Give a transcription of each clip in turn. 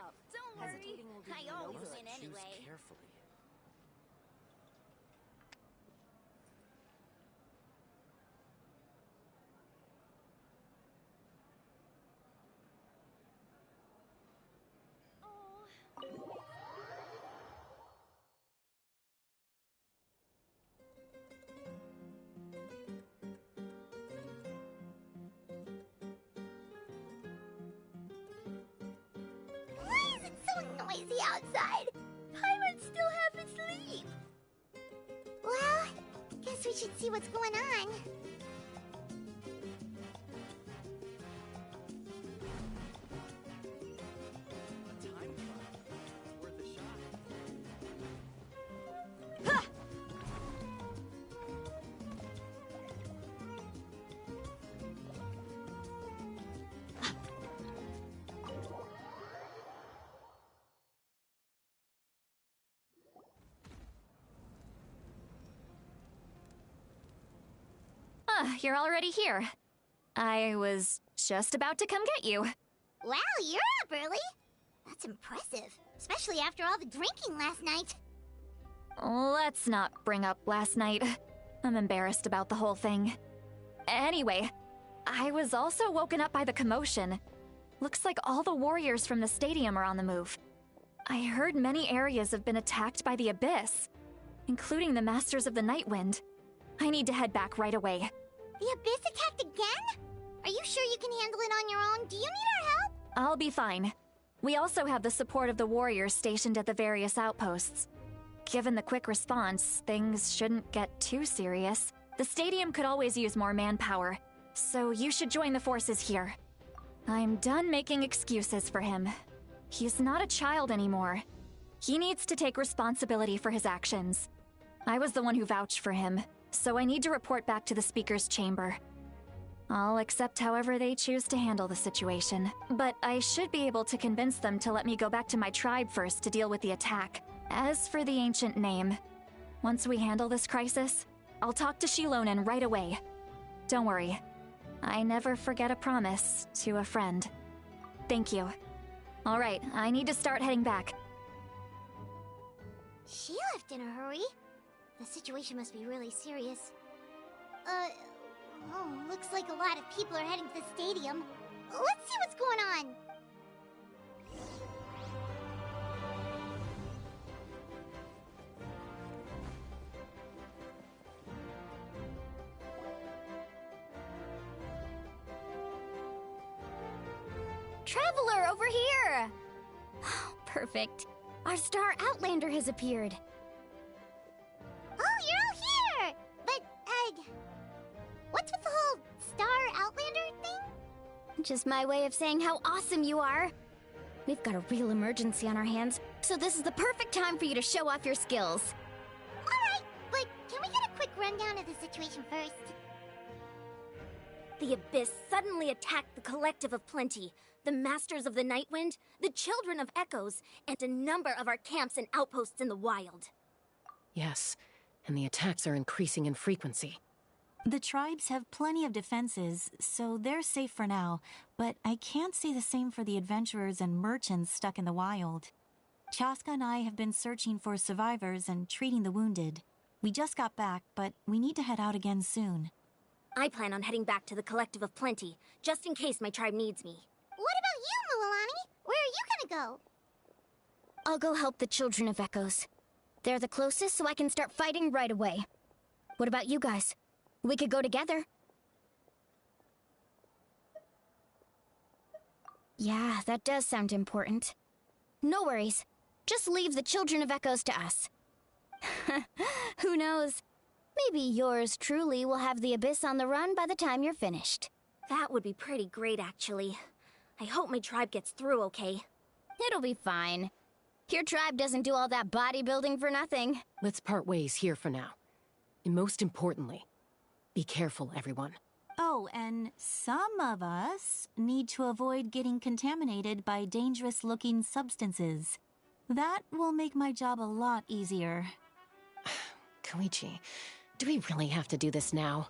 up. Don't worry. Hesitating will do I you no always good. win anyway. Choose carefully. Why is it so noisy outside? Pirates still haven't sleep. Well, guess we should see what's going on. A time trial. Worth a shot. You're already here. I was just about to come get you. Wow, you're up early. That's impressive, especially after all the drinking last night. Let's not bring up last night. I'm embarrassed about the whole thing. Anyway, I was also woken up by the commotion. Looks like all the warriors from the stadium are on the move. I heard many areas have been attacked by the Abyss, including the Masters of the Nightwind. I need to head back right away. The Abyss attacked again? Are you sure you can handle it on your own? Do you need our help? I'll be fine. We also have the support of the warriors stationed at the various outposts. Given the quick response, things shouldn't get too serious. The stadium could always use more manpower, so you should join the forces here. I'm done making excuses for him. He's not a child anymore. He needs to take responsibility for his actions. I was the one who vouched for him, so I need to report back to the Speaker's Chamber. I'll accept however they choose to handle the situation, but I should be able to convince them to let me go back to my tribe first to deal with the attack. As for the ancient name, once we handle this crisis, I'll talk to Shilonen right away. Don't worry, I never forget a promise to a friend. Thank you. All right, I need to start heading back. She left in a hurry. The situation must be really serious. Looks like a lot of people are heading to the stadium. Let's see what's going on. Traveler, over here! Perfect. Our star Outlander has appeared. Oh, you're all here! But, what's with the whole Star Outlander thing? Just my way of saying how awesome you are. We've got a real emergency on our hands, so this is the perfect time for you to show off your skills. Alright, but can we get a quick rundown of the situation first? The Abyss suddenly attacked the Collective of Plenty, the Masters of the Nightwind, the Children of Echoes, and a number of our camps and outposts in the wild. Yes, and the attacks are increasing in frequency. The tribes have plenty of defenses, so they're safe for now, but I can't say the same for the adventurers and merchants stuck in the wild. Chaska and I have been searching for survivors and treating the wounded. We just got back, but we need to head out again soon. I plan on heading back to the Collective of Plenty, just in case my tribe needs me. What about you, Mualani? Where are you gonna go? I'll go help the Children of Echoes. They're the closest, so I can start fighting right away. What about you guys? We could go together. Yeah, that does sound important. No worries. Just leave the Children of Echoes to us. Who knows? Maybe yours truly will have the Abyss on the run by the time you're finished. That would be pretty great, actually. I hope my tribe gets through okay. It'll be fine. Your tribe doesn't do all that bodybuilding for nothing. Let's part ways here for now. And most importantly, be careful, everyone. Oh, and some of us need to avoid getting contaminated by dangerous-looking substances. That will make my job a lot easier. Koichi, do we really have to do this now?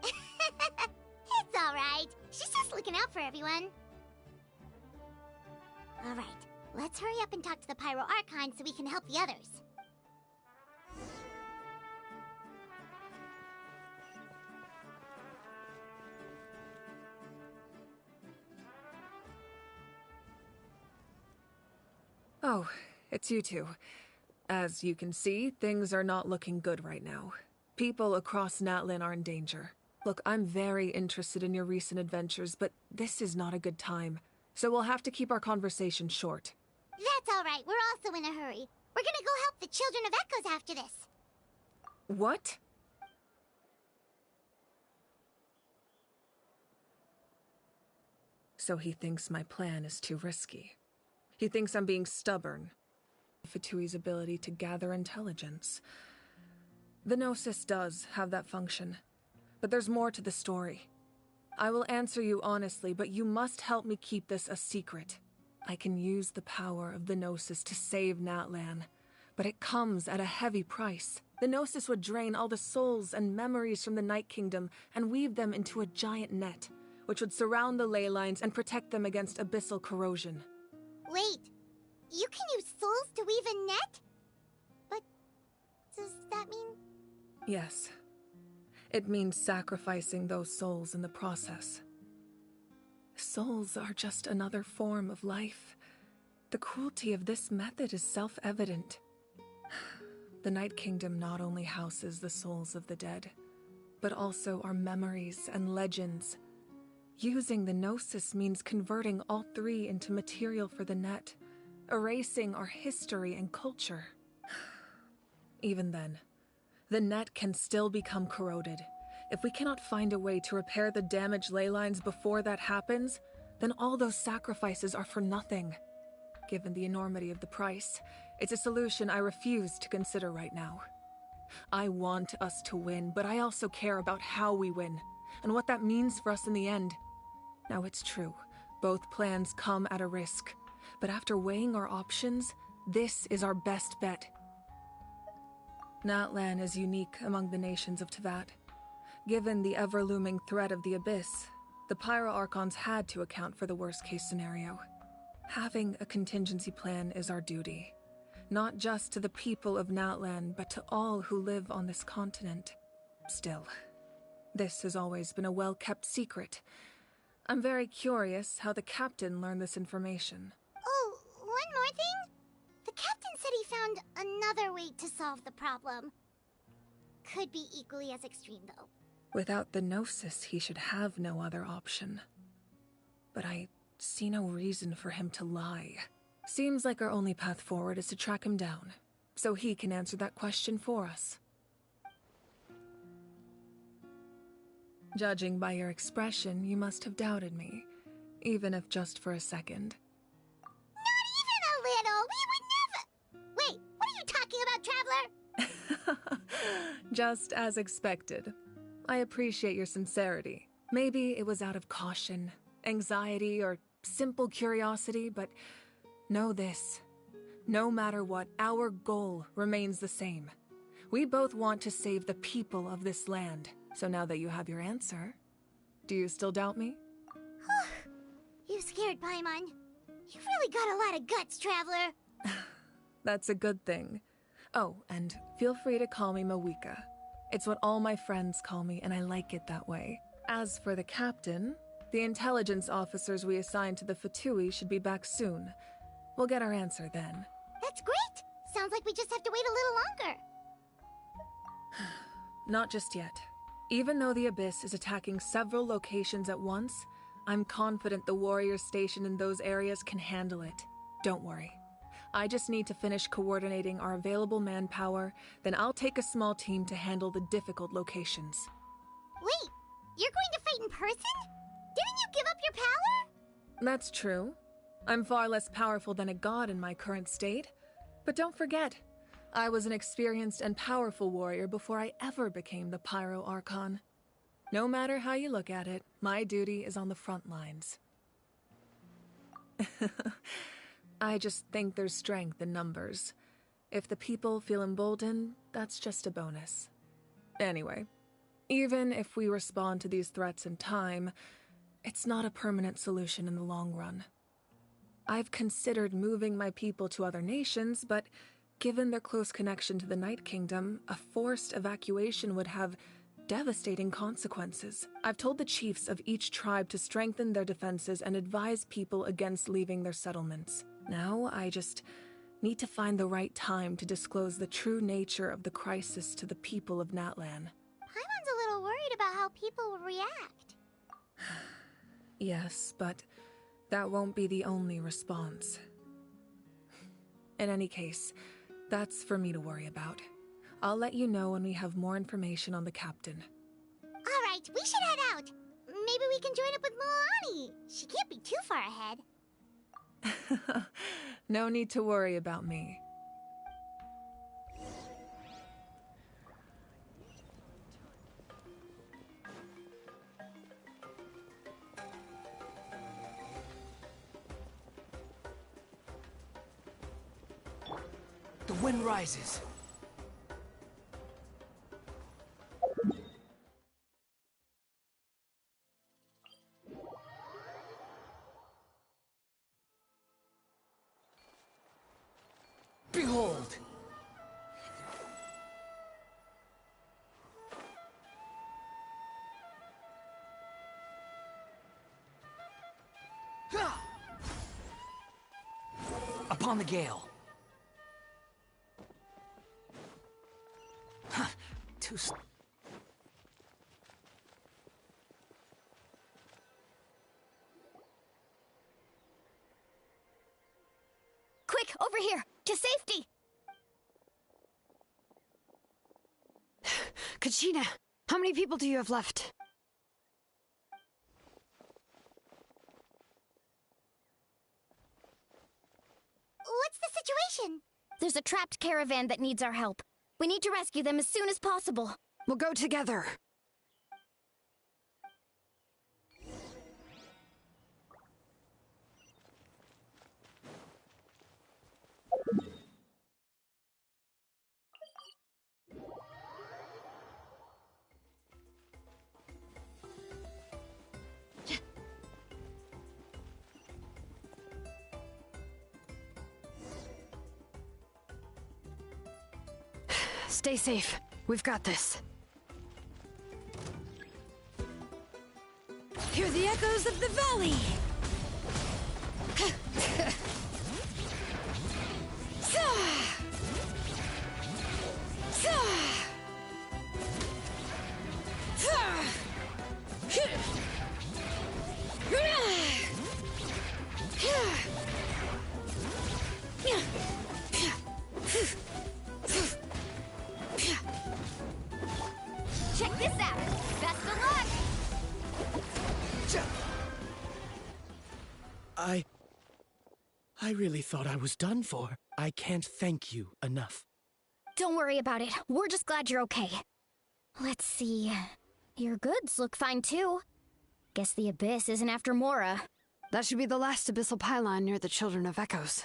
It's alright. She's just looking out for everyone. Alright, Let's hurry up and talk to the Pyro Archon so we can help the others. Oh, it's you two. As you can see, things are not looking good right now. People across Natlin are in danger. Look, I'm very interested in your recent adventures, but this is not a good time. So we'll have to keep our conversation short. That's all right. We're also in a hurry. We're gonna go help the Children of Echoes after this. What? So he thinks my plan is too risky. He thinks I'm being stubborn. Fatui's ability to gather intelligence. The Gnosis does have that function, but there's more to the story. I will answer you honestly, but you must help me keep this a secret. I can use the power of the Gnosis to save Natlan, but it comes at a heavy price. The Gnosis would drain all the souls and memories from the Night Kingdom and weave them into a giant net, which would surround the ley lines and protect them against abyssal corrosion. Wait, you can use souls to weave a net? But does that mean... Yes. It means sacrificing those souls in the process. Souls are just another form of life. The cruelty of this method is self-evident. The Night Kingdom not only houses the souls of the dead, but also our memories and legends. Using the Gnosis means converting all three into material for the net, erasing our history and culture. Even then, the net can still become corroded. If we cannot find a way to repair the damaged ley lines before that happens, then all those sacrifices are for nothing. Given the enormity of the price, it's a solution I refuse to consider right now. I want us to win, but I also care about how we win, and what that means for us in the end. Now it's true, both plans come at a risk, but after weighing our options, this is our best bet. Natlan is unique among the nations of Teyvat. Given the ever-looming threat of the Abyss, the Pyro Archons had to account for the worst-case scenario. Having a contingency plan is our duty, not just to the people of Natlan, but to all who live on this continent. Still, this has always been a well-kept secret. I'm very curious how the captain learned this information. Oh, one more thing? The captain said he found another way to solve the problem. Could be equally as extreme, though. Without the Gnosis, he should have no other option. But I see no reason for him to lie. Seems like our only path forward is to track him down, so he can answer that question for us. Judging by your expression, you must have doubted me, even if just for a second. Not even a little! We would never... Wait, what are you talking about, Traveler? Just as expected. I appreciate your sincerity. Maybe it was out of caution, anxiety, or simple curiosity, but know this. No matter what, our goal remains the same. We both want to save the people of this land. So now that you have your answer, do you still doubt me? You scared, Paimon. You've really got a lot of guts, Traveler. That's a good thing. Oh, and feel free to call me Mawika. It's what all my friends call me, and I like it that way. As for the captain, the intelligence officers we assigned to the Fatui should be back soon. We'll get our answer then. That's great! Sounds like we just have to wait a little longer. Not just yet. Even though the Abyss is attacking several locations at once, I'm confident the warriors stationed in those areas can handle it. Don't worry. I just need to finish coordinating our available manpower, then I'll take a small team to handle the difficult locations. Wait, you're going to fight in person? Didn't you give up your power? That's true. I'm far less powerful than a god in my current state. But don't forget, I was an experienced and powerful warrior before I ever became the Pyro Archon. No matter how you look at it, my duty is on the front lines. I just think there's strength in numbers. If the people feel emboldened, that's just a bonus. Anyway, even if we respond to these threats in time, it's not a permanent solution in the long run. I've considered moving my people to other nations, but given their close connection to the Night Kingdom, a forced evacuation would have devastating consequences. I've told the chiefs of each tribe to strengthen their defenses and advise people against leaving their settlements. Now, I just need to find the right time to disclose the true nature of the crisis to the people of Natlan. Paimon's a little worried about how people will react. Yes, but that won't be the only response. In any case, that's for me to worry about. I'll let you know when we have more information on the captain. Alright, we should head out. Maybe we can join up with Milani. She can't be too far ahead. No need to worry about me. The wind rises. Behold! Upon the gale. Too Quick, over here! To safety! Kachina, how many people do you have left? What's the situation? There's a trapped caravan that needs our help. We need to rescue them as soon as possible. We'll go together. Stay safe. We've got this. Hear the echoes of the valley! Check this out! Best of luck! I really thought I was done for. I can't thank you enough. Don't worry about it. We're just glad you're okay. Let's see. Your goods look fine too. Guess the Abyss isn't after Mora. That should be the last abyssal pylon near the Children of Echoes.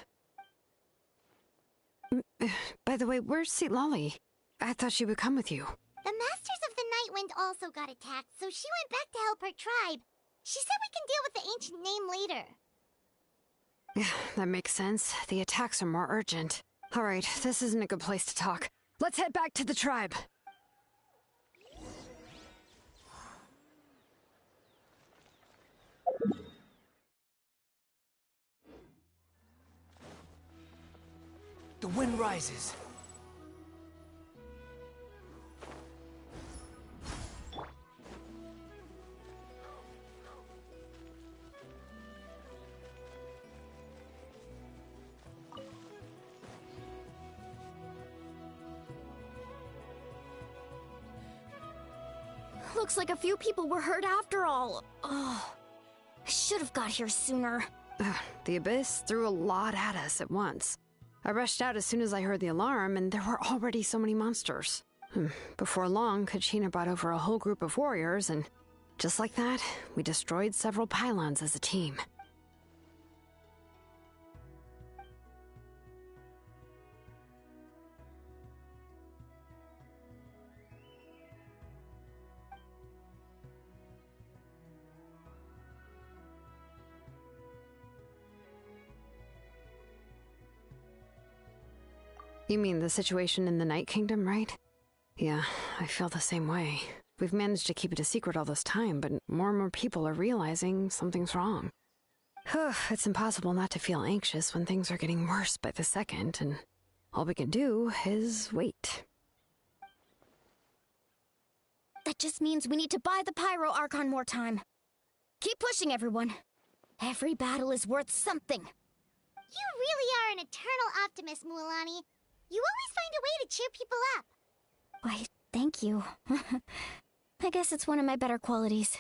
By the way, where's St. Lolly? I thought she would come with you. The Masters of the Nightwind also got attacked, so she went back to help her tribe. She said we can deal with the ancient name later. That makes sense. The attacks are more urgent. Alright, this isn't a good place to talk. Let's head back to the tribe. The wind rises. Looks like a few people were hurt after all. Oh, I should have got here sooner. The Abyss threw a lot at us at once. I rushed out as soon as I heard the alarm, and there were already so many monsters. Before long, Kachina brought over a whole group of warriors, and just like that, we destroyed several pylons as a team. You mean the situation in the Night Kingdom, right? Yeah, I feel the same way. We've managed to keep it a secret all this time, but more and more people are realizing something's wrong. It's impossible not to feel anxious when things are getting worse by the second, and all we can do is wait. That just means we need to buy the Pyro Archon more time. Keep pushing, everyone. Every battle is worth something. You really are an eternal optimist, Mualani. You always find a way to cheer people up. Why, thank you. I guess it's one of my better qualities.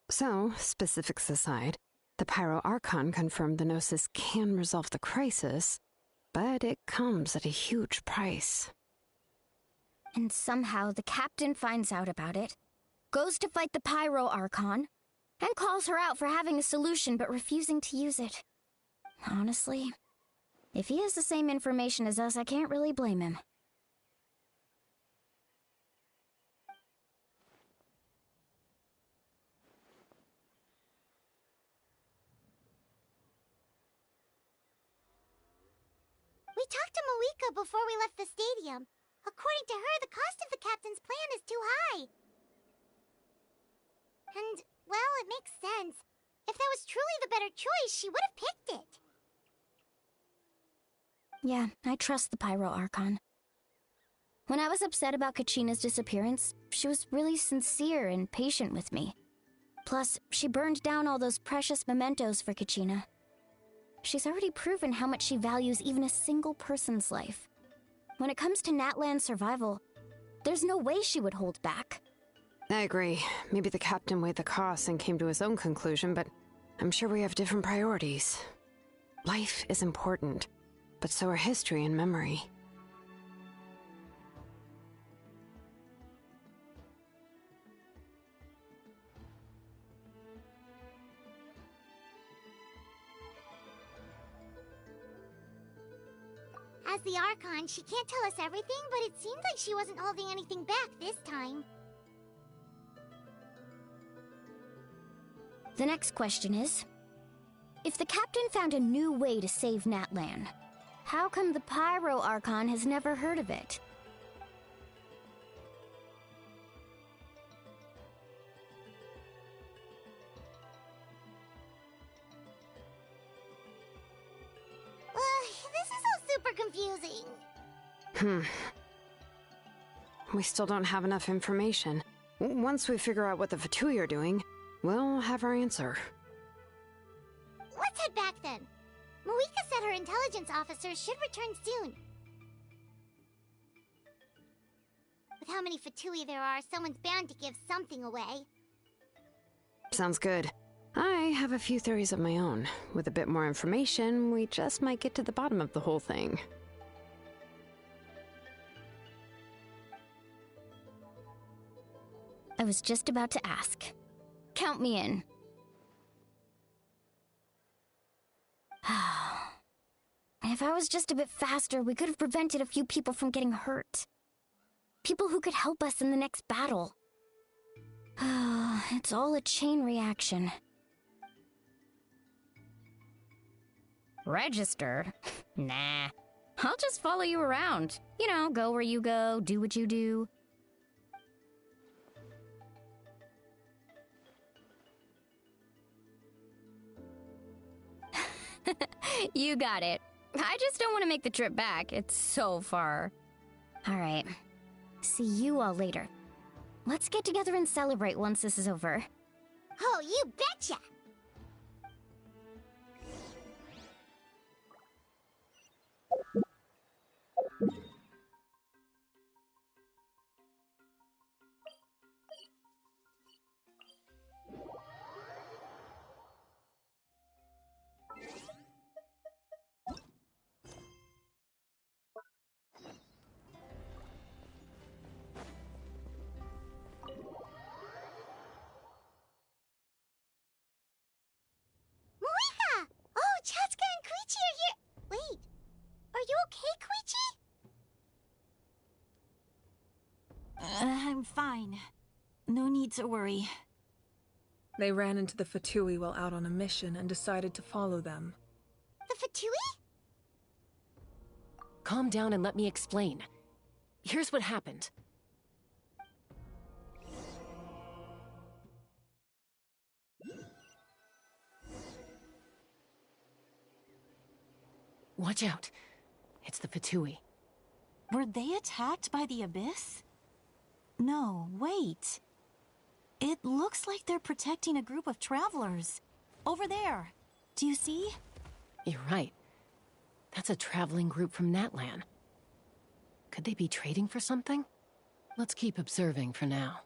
So, specifics aside, the Pyro Archon confirmed the Gnosis can resolve the crisis, but it comes at a huge price. And somehow the captain finds out about it, goes to fight the Pyro Archon, and calls her out for having a solution but refusing to use it. Honestly, if he has the same information as us, I can't really blame him. We talked to Moika before we left the stadium. According to her, the cost of the captain's plan is too high. And, well, it makes sense. If that was truly the better choice, she would have picked it. Yeah, I trust the Pyro Archon. When I was upset about Kachina's disappearance, she was really sincere and patient with me. Plus, she burned down all those precious mementos for Kachina. She's already proven how much she values even a single person's life. When it comes to Natlan's survival, there's no way she would hold back. I agree. Maybe the captain weighed the costs and came to his own conclusion, but I'm sure we have different priorities. Life is important, but so are history and memory. As the Archon, she can't tell us everything, but it seemed like she wasn't holding anything back this time. The next question is, if the captain found a new way to save Natlan, how come the Pyro Archon has never heard of it? This is all super confusing. We still don't have enough information. Once we figure out what the Fatui are doing, we'll have our answer. Let's head back then. Moika said her intelligence officers should return soon. With how many Fatui there are, someone's bound to give something away. Sounds good. I have a few theories of my own. With a bit more information, we just might get to the bottom of the whole thing. I was just about to ask. Count me in. If I was just a bit faster, we could have prevented a few people from getting hurt. People who could help us in the next battle. It's all a chain reaction. Register? Nah. I'll just follow you around. You know, go where you go, do what you do. You got it. I just don't want to make the trip back. It's so far. All right. See you all later. Let's get together and celebrate once this is over. Oh, you betcha! Moika! Oh, Chaska and Koichi are here! Wait, are you okay, Koichi? I'm fine. No need to worry. They ran into the Fatui while out on a mission and decided to follow them. The Fatui? Calm down and let me explain. Here's what happened. Watch out. It's the Fatui. Were they attacked by the Abyss? No, wait. It looks like they're protecting a group of travelers. Over there. Do you see? You're right. That's a traveling group from Natlan. Could they be trading for something? Let's keep observing for now.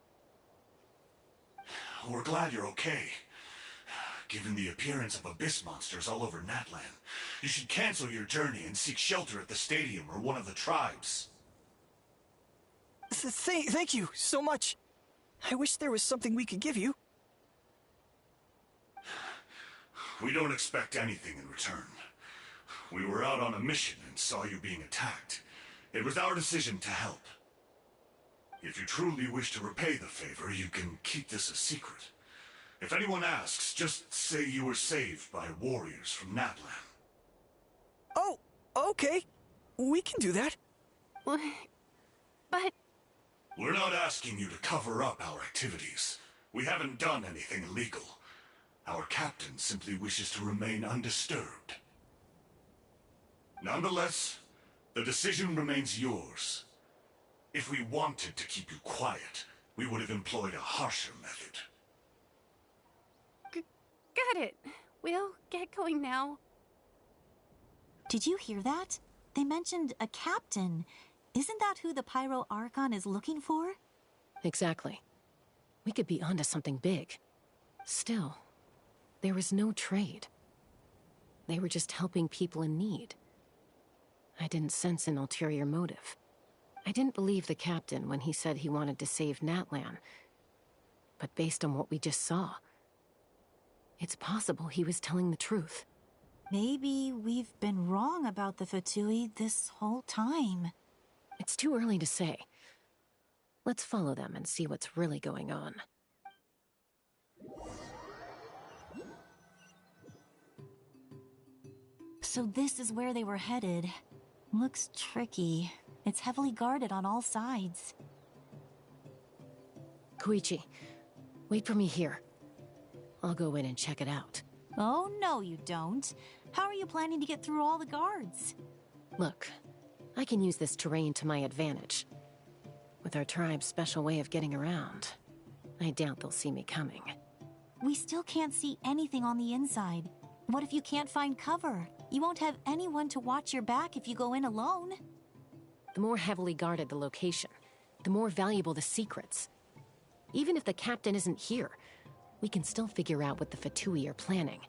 We're glad you're okay. Given the appearance of abyss monsters all over Natlan, you should cancel your journey and seek shelter at the stadium or one of the tribes. Thank you so much. I wish there was something we could give you. We don't expect anything in return. We were out on a mission and saw you being attacked. It was our decision to help. If you truly wish to repay the favor, you can keep this a secret. If anyone asks, just say you were saved by warriors from Natlan. Oh, okay. We can do that. What? But... We're not asking you to cover up our activities. We haven't done anything illegal. Our captain simply wishes to remain undisturbed. Nonetheless, the decision remains yours. If we wanted to keep you quiet, we would have employed a harsher method. Got it. We'll get going now. Did you hear that? They mentioned a captain. Isn't that who the Pyro Archon is looking for? Exactly. We could be onto something big. Still, there was no trade. They were just helping people in need. I didn't sense an ulterior motive. I didn't believe the captain when he said he wanted to save Natlan. But based on what we just saw, it's possible he was telling the truth. Maybe we've been wrong about the Fatui this whole time. It's too early to say. Let's follow them and see what's really going on. So this is where they were headed. Looks tricky. It's heavily guarded on all sides. Koichi, wait for me here. I'll go in and check it out. Oh, no you don't. How are you planning to get through all the guards? Look, I can use this terrain to my advantage. With our tribe's special way of getting around, I doubt they'll see me coming. We still can't see anything on the inside. What if you can't find cover? You won't have anyone to watch your back if you go in alone. The more heavily guarded the location, the more valuable the secrets. Even if the captain isn't here, we can still figure out what the Fatui are planning.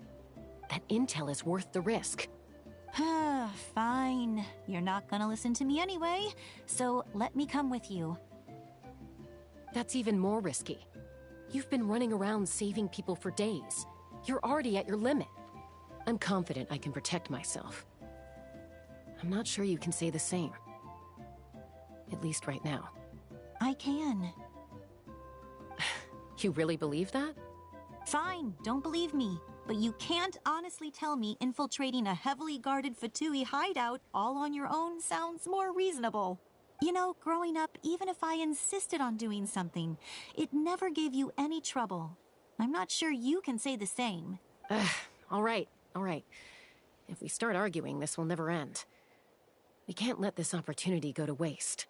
That intel is worth the risk. Fine. You're not gonna listen to me anyway, so let me come with you. That's even more risky. You've been running around saving people for days. You're already at your limit. I'm confident I can protect myself. I'm not sure you can say the same. At least right now. I can. You really believe that? Fine, don't believe me. But you can't honestly tell me infiltrating a heavily guarded Fatui hideout all on your own sounds more reasonable. You know, growing up, even if I insisted on doing something, it never gave you any trouble. I'm not sure you can say the same. All right. If we start arguing, this will never end. We can't let this opportunity go to waste.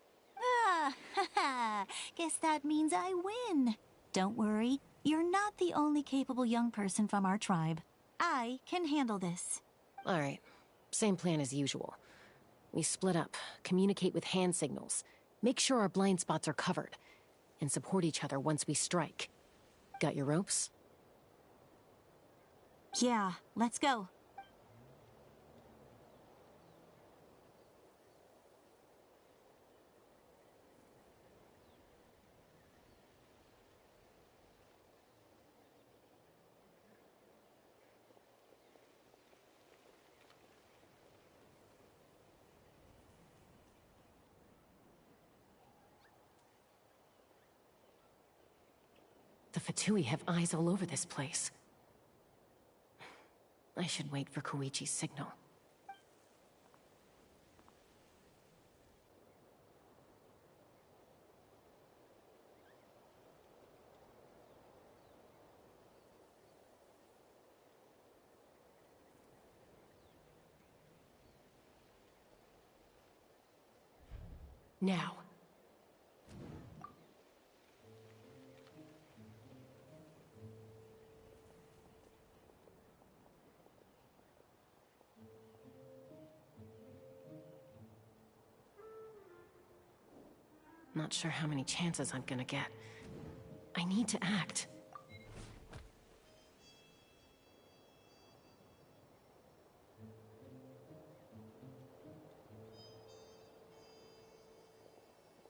Guess that means I win. Don't worry, you're not the only capable young person from our tribe. I can handle this. All right, same plan as usual. We split up, communicate with hand signals, make sure our blind spots are covered, and support each other once we strike. Got your ropes? Yeah, let's go. The Fatui have eyes all over this place. I should wait for Koichi's signal. Now. Not sure how many chances I'm gonna get. I need to act.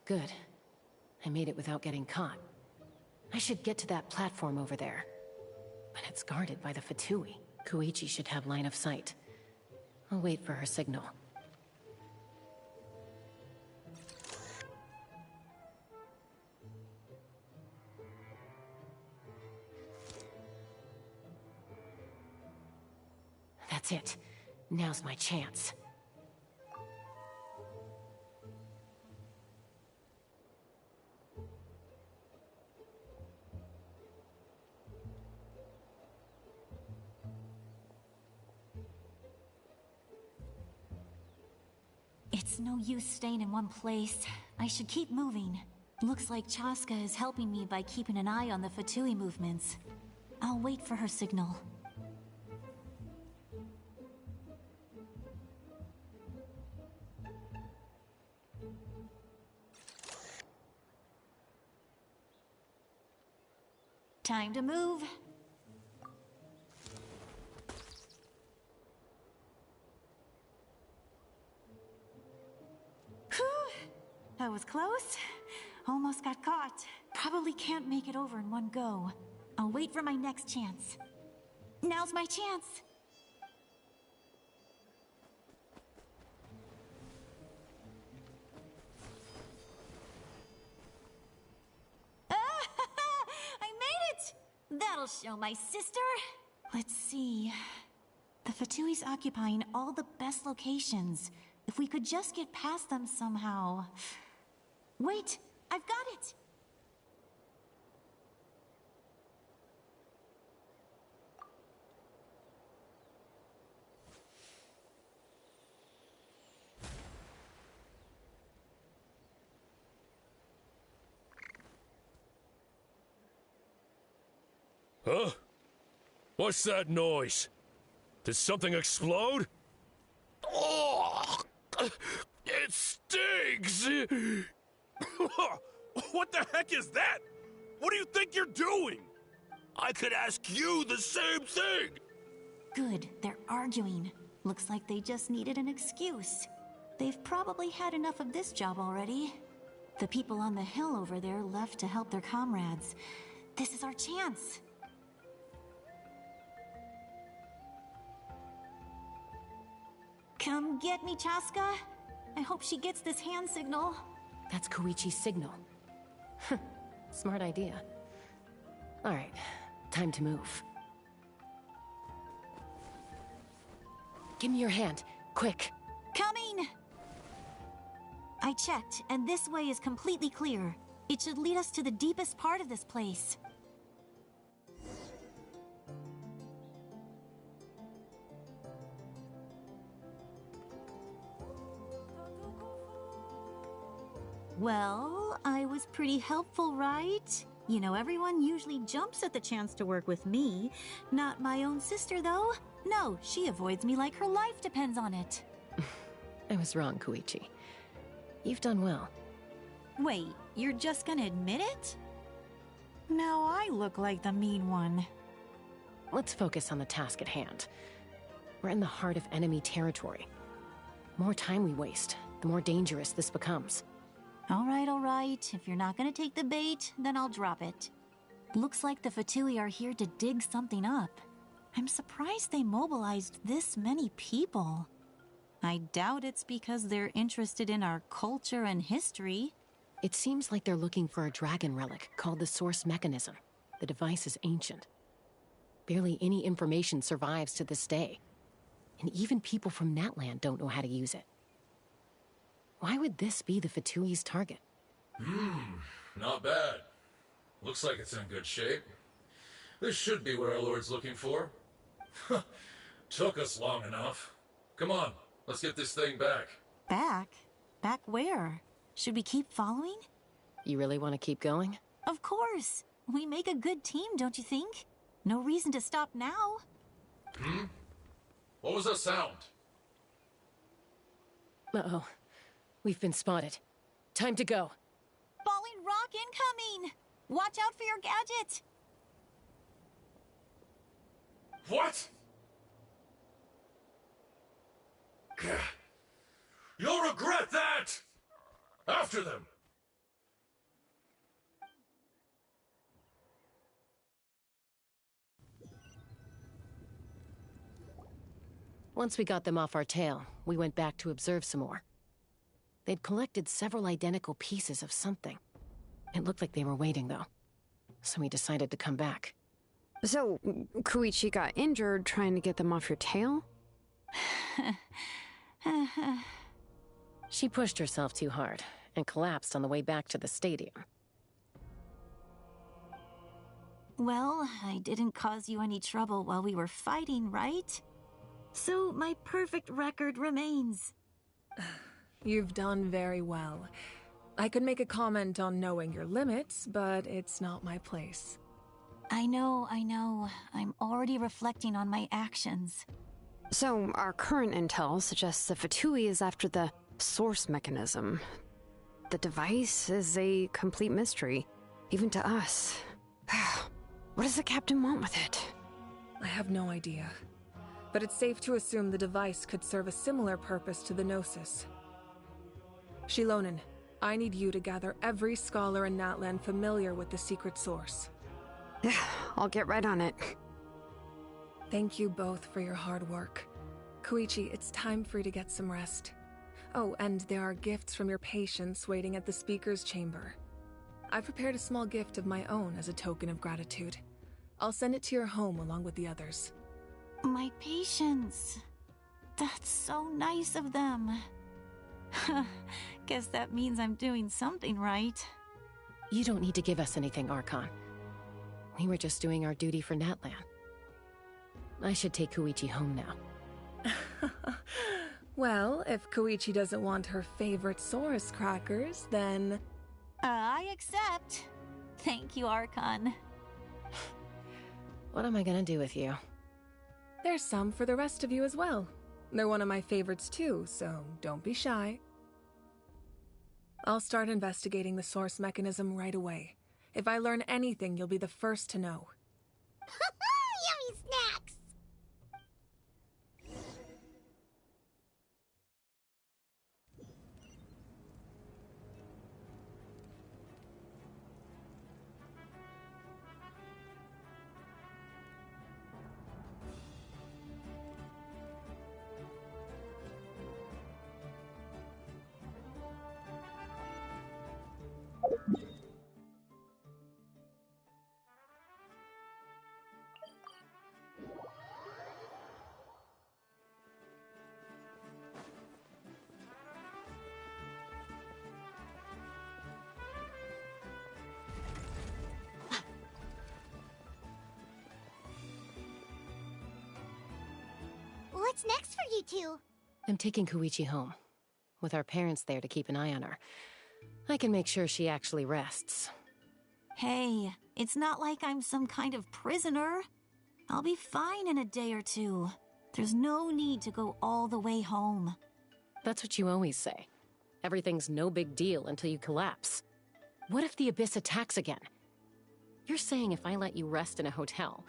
Good. I made it without getting caught. I should get to that platform over there. But it's guarded by the Fatui. Koichi should have line of sight. I'll wait for her signal. That's it. Now's my chance. It's no use staying in one place. I should keep moving. Looks like Chaska is helping me by keeping an eye on the Fatui movements. I'll wait for her signal. Time to move. Whew! That was close. Almost got caught. Probably can't make it over in one go. I'll wait for my next chance. Now's my chance. That'll show my sister. Let's see. The Fatui's occupying all the best locations. If we could just get past them somehow. Wait, I've got it! Huh? What's that noise? Did something explode? Oh! It stinks! What the heck is that? What do you think you're doing? I could ask you the same thing! Good, they're arguing. Looks like they just needed an excuse. They've probably had enough of this job already. The people on the hill over there left to help their comrades. This is our chance. Come get me, Chaska. I hope she gets this hand signal. That's Koichi's signal. Smart idea. All right, time to move. Give me your hand, quick. Coming! I checked, and this way is completely clear. It should lead us to the deepest part of this place. Well, I was pretty helpful, right? You know, everyone usually jumps at the chance to work with me. Not my own sister, though. No, she avoids me like her life depends on it. I was wrong, Koichi. You've done well. Wait, you're just gonna admit it? Now I look like the mean one. Let's focus on the task at hand. We're in the heart of enemy territory. The more time we waste, the more dangerous this becomes. All right. If you're not gonna take the bait, then I'll drop it. Looks like the Fatui are here to dig something up. I'm surprised they mobilized this many people. I doubt it's because they're interested in our culture and history. It seems like they're looking for a dragon relic called the Source Mechanism. The device is ancient. Barely any information survives to this day. And even people from that land don't know how to use it. Why would this be the Fatui's target? Not bad. Looks like it's in good shape. This should be what our Lord's looking for. Took us long enough. Come on, let's get this thing back. Back? Back where? Should we keep following? You really want to keep going? Of course. We make a good team, don't you think? No reason to stop now. What was that sound? Uh-oh. We've been spotted. Time to go. Falling rock incoming! Watch out for your gadget! What? You'll regret that! After them! Once we got them off our tail, we went back to observe some more. They'd collected several identical pieces of something. It looked like they were waiting, though. So we decided to come back. So, Koichi got injured trying to get them off your tail? She pushed herself too hard and collapsed on the way back to the stadium. Well, I didn't cause you any trouble while we were fighting, right? So my perfect record remains. You've done very well. I could make a comment on knowing your limits, but it's not my place. I know. I'm already reflecting on my actions. So, our current intel suggests the Fatui is after the Source Mechanism. The device is a complete mystery, even to us. What does the captain want with it? I have no idea. But it's safe to assume the device could serve a similar purpose to the Gnosis. Shilonen, I need you to gather every scholar in Natlan familiar with the secret source. Yeah, I'll get right on it. Thank you both for your hard work. Koichi, it's time for you to get some rest. Oh, and there are gifts from your patients waiting at the speaker's chamber. I've prepared a small gift of my own as a token of gratitude. I'll send it to your home along with the others. My patience. That's so nice of them. Guess that means I'm doing something right. You don't need to give us anything, Archon. We were just doing our duty for Natlan. I should take Koichi home now. Well, if Koichi doesn't want her favorite Saurus crackers, then... I accept. Thank you, Archon. What am I gonna do with you? There's some for the rest of you as well. They're one of my favorites too, so don't be shy. I'll start investigating the Source Mechanism right away. If I learn anything, you'll be the first to know. Yummy snacks! What's next for you two? I'm taking Koichi home. With our parents there to keep an eye on her, I can make sure she actually rests. Hey, it's not like I'm some kind of prisoner. I'll be fine in a day or two. There's no need to go all the way home. That's what you always say. Everything's no big deal until you collapse. What if the Abyss attacks again? You're saying if I let you rest in a hotel,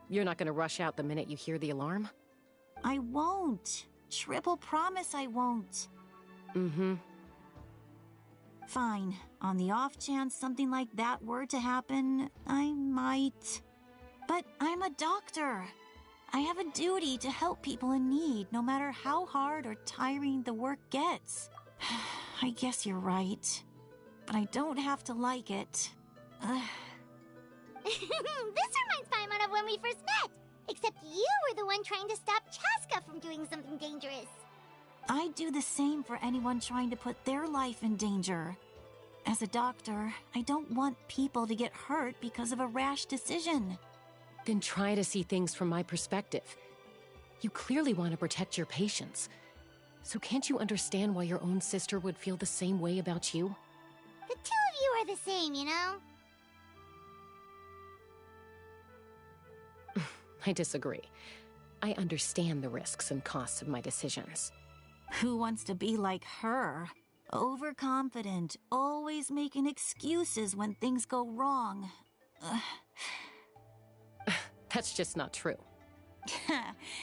you're not gonna rush out the minute you hear the alarm? I won't. Triple promise I won't. Mm-hmm. Fine. On the off chance something like that were to happen, I might. But I'm a doctor. I have a duty to help people in need, no matter how hard or tiring the work gets. I guess you're right. But I don't have to like it. This reminds Paimon of when we first met. Except you were the one trying to stop Chaska from doing something dangerous. I'd do the same for anyone trying to put their life in danger. As a doctor, I don't want people to get hurt because of a rash decision. Then try to see things from my perspective. You clearly want to protect your patients. So can't you understand why your own sister would feel the same way about you? The two of you are the same, you know? I disagree. I understand the risks and costs of my decisions. Who wants to be like her? Overconfident, always making excuses when things go wrong. That's just not true.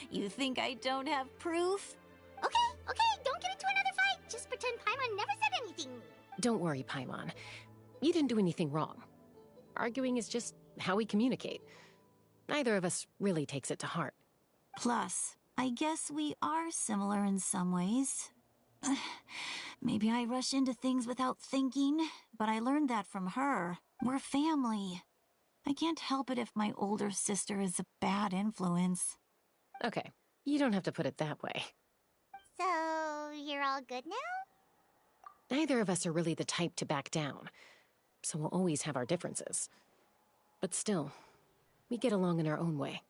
You think I don't have proof? Okay, don't get into another fight. Just pretend Paimon never said anything. Don't worry, Paimon. You didn't do anything wrong. Arguing is just how we communicate. Neither of us really takes it to heart. Plus, I guess we are similar in some ways. Maybe I rush into things without thinking, but I learned that from her. We're family. I can't help it if my older sister is a bad influence. Okay, you don't have to put it that way. So, you're all good now? Neither of us are really the type to back down, so we'll always have our differences. But still, we get along in our own way.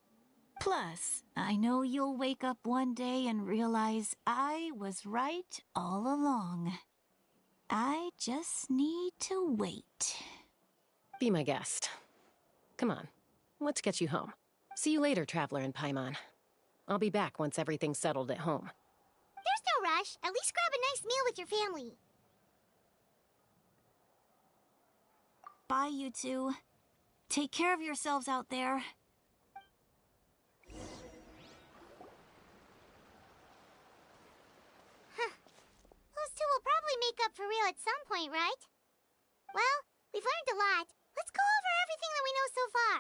Plus, I know you'll wake up one day and realize I was right all along. I just need to wait. Be my guest. Come on, let's get you home. See you later, Traveler and Paimon. I'll be back once everything's settled at home. There's no rush. At least grab a nice meal with your family. Bye, you two. Take care of yourselves out there. Those two will probably make up for real at some point, right? Well, we've learned a lot. Let's go over everything that we know so far.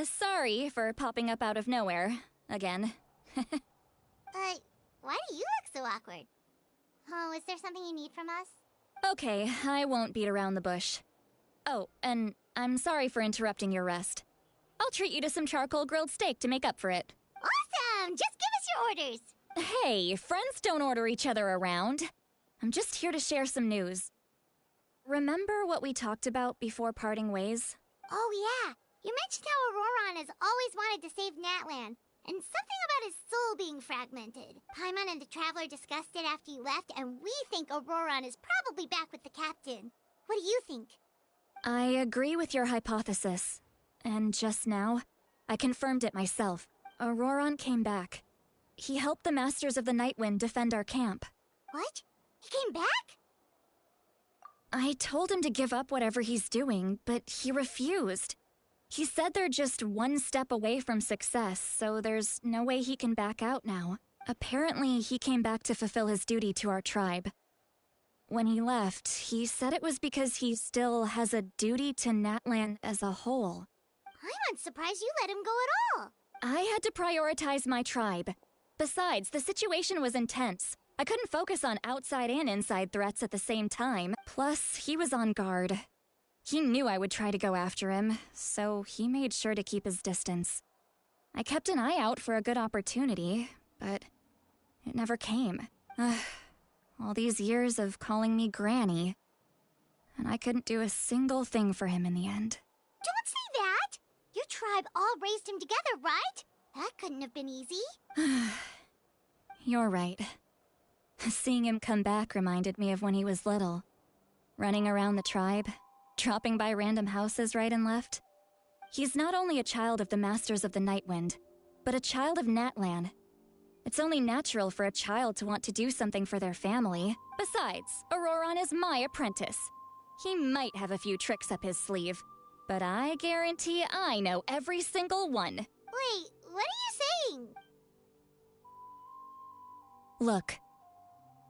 Sorry for popping up out of nowhere. Again. Why do you look so awkward? Oh, is there something you need from us? Okay, I won't beat around the bush. Oh, and I'm sorry for interrupting your rest. I'll treat you to some charcoal grilled steak to make up for it. Awesome! Just give us your orders! Hey, friends don't order each other around. I'm just here to share some news. Remember what we talked about before parting ways? Oh yeah, you mentioned how Auroron has always wanted to save Natlan, and something about his soul being fragmented. Paimon and the Traveler discussed it after you left, and we think Auroron is probably back with the Captain. What do you think? I agree with your hypothesis. And just now, I confirmed it myself. Auroron came back. He helped the Masters of the Nightwind defend our camp. What? He came back? I told him to give up whatever he's doing, but he refused. He said they're just one step away from success, so there's no way he can back out now. Apparently, he came back to fulfill his duty to our tribe. When he left, he said it was because he still has a duty to Natlan as a whole. I'm surprised you let him go at all. I had to prioritize my tribe. Besides, the situation was intense. I couldn't focus on outside and inside threats at the same time. Plus, he was on guard. He knew I would try to go after him, so he made sure to keep his distance. I kept an eye out for a good opportunity, but it never came. All these years of calling me Granny. And I couldn't do a single thing for him in the end. Don't say that! Your tribe all raised him together, right? That couldn't have been easy. You're right. Seeing him come back reminded me of when he was little. Running around the tribe, dropping by random houses right and left. He's not only a child of the Masters of the Nightwind, but a child of Natlan. It's only natural for a child to want to do something for their family. Besides, Auroron is my apprentice. He might have a few tricks up his sleeve, but I guarantee I know every single one. Wait, what are you saying? Look,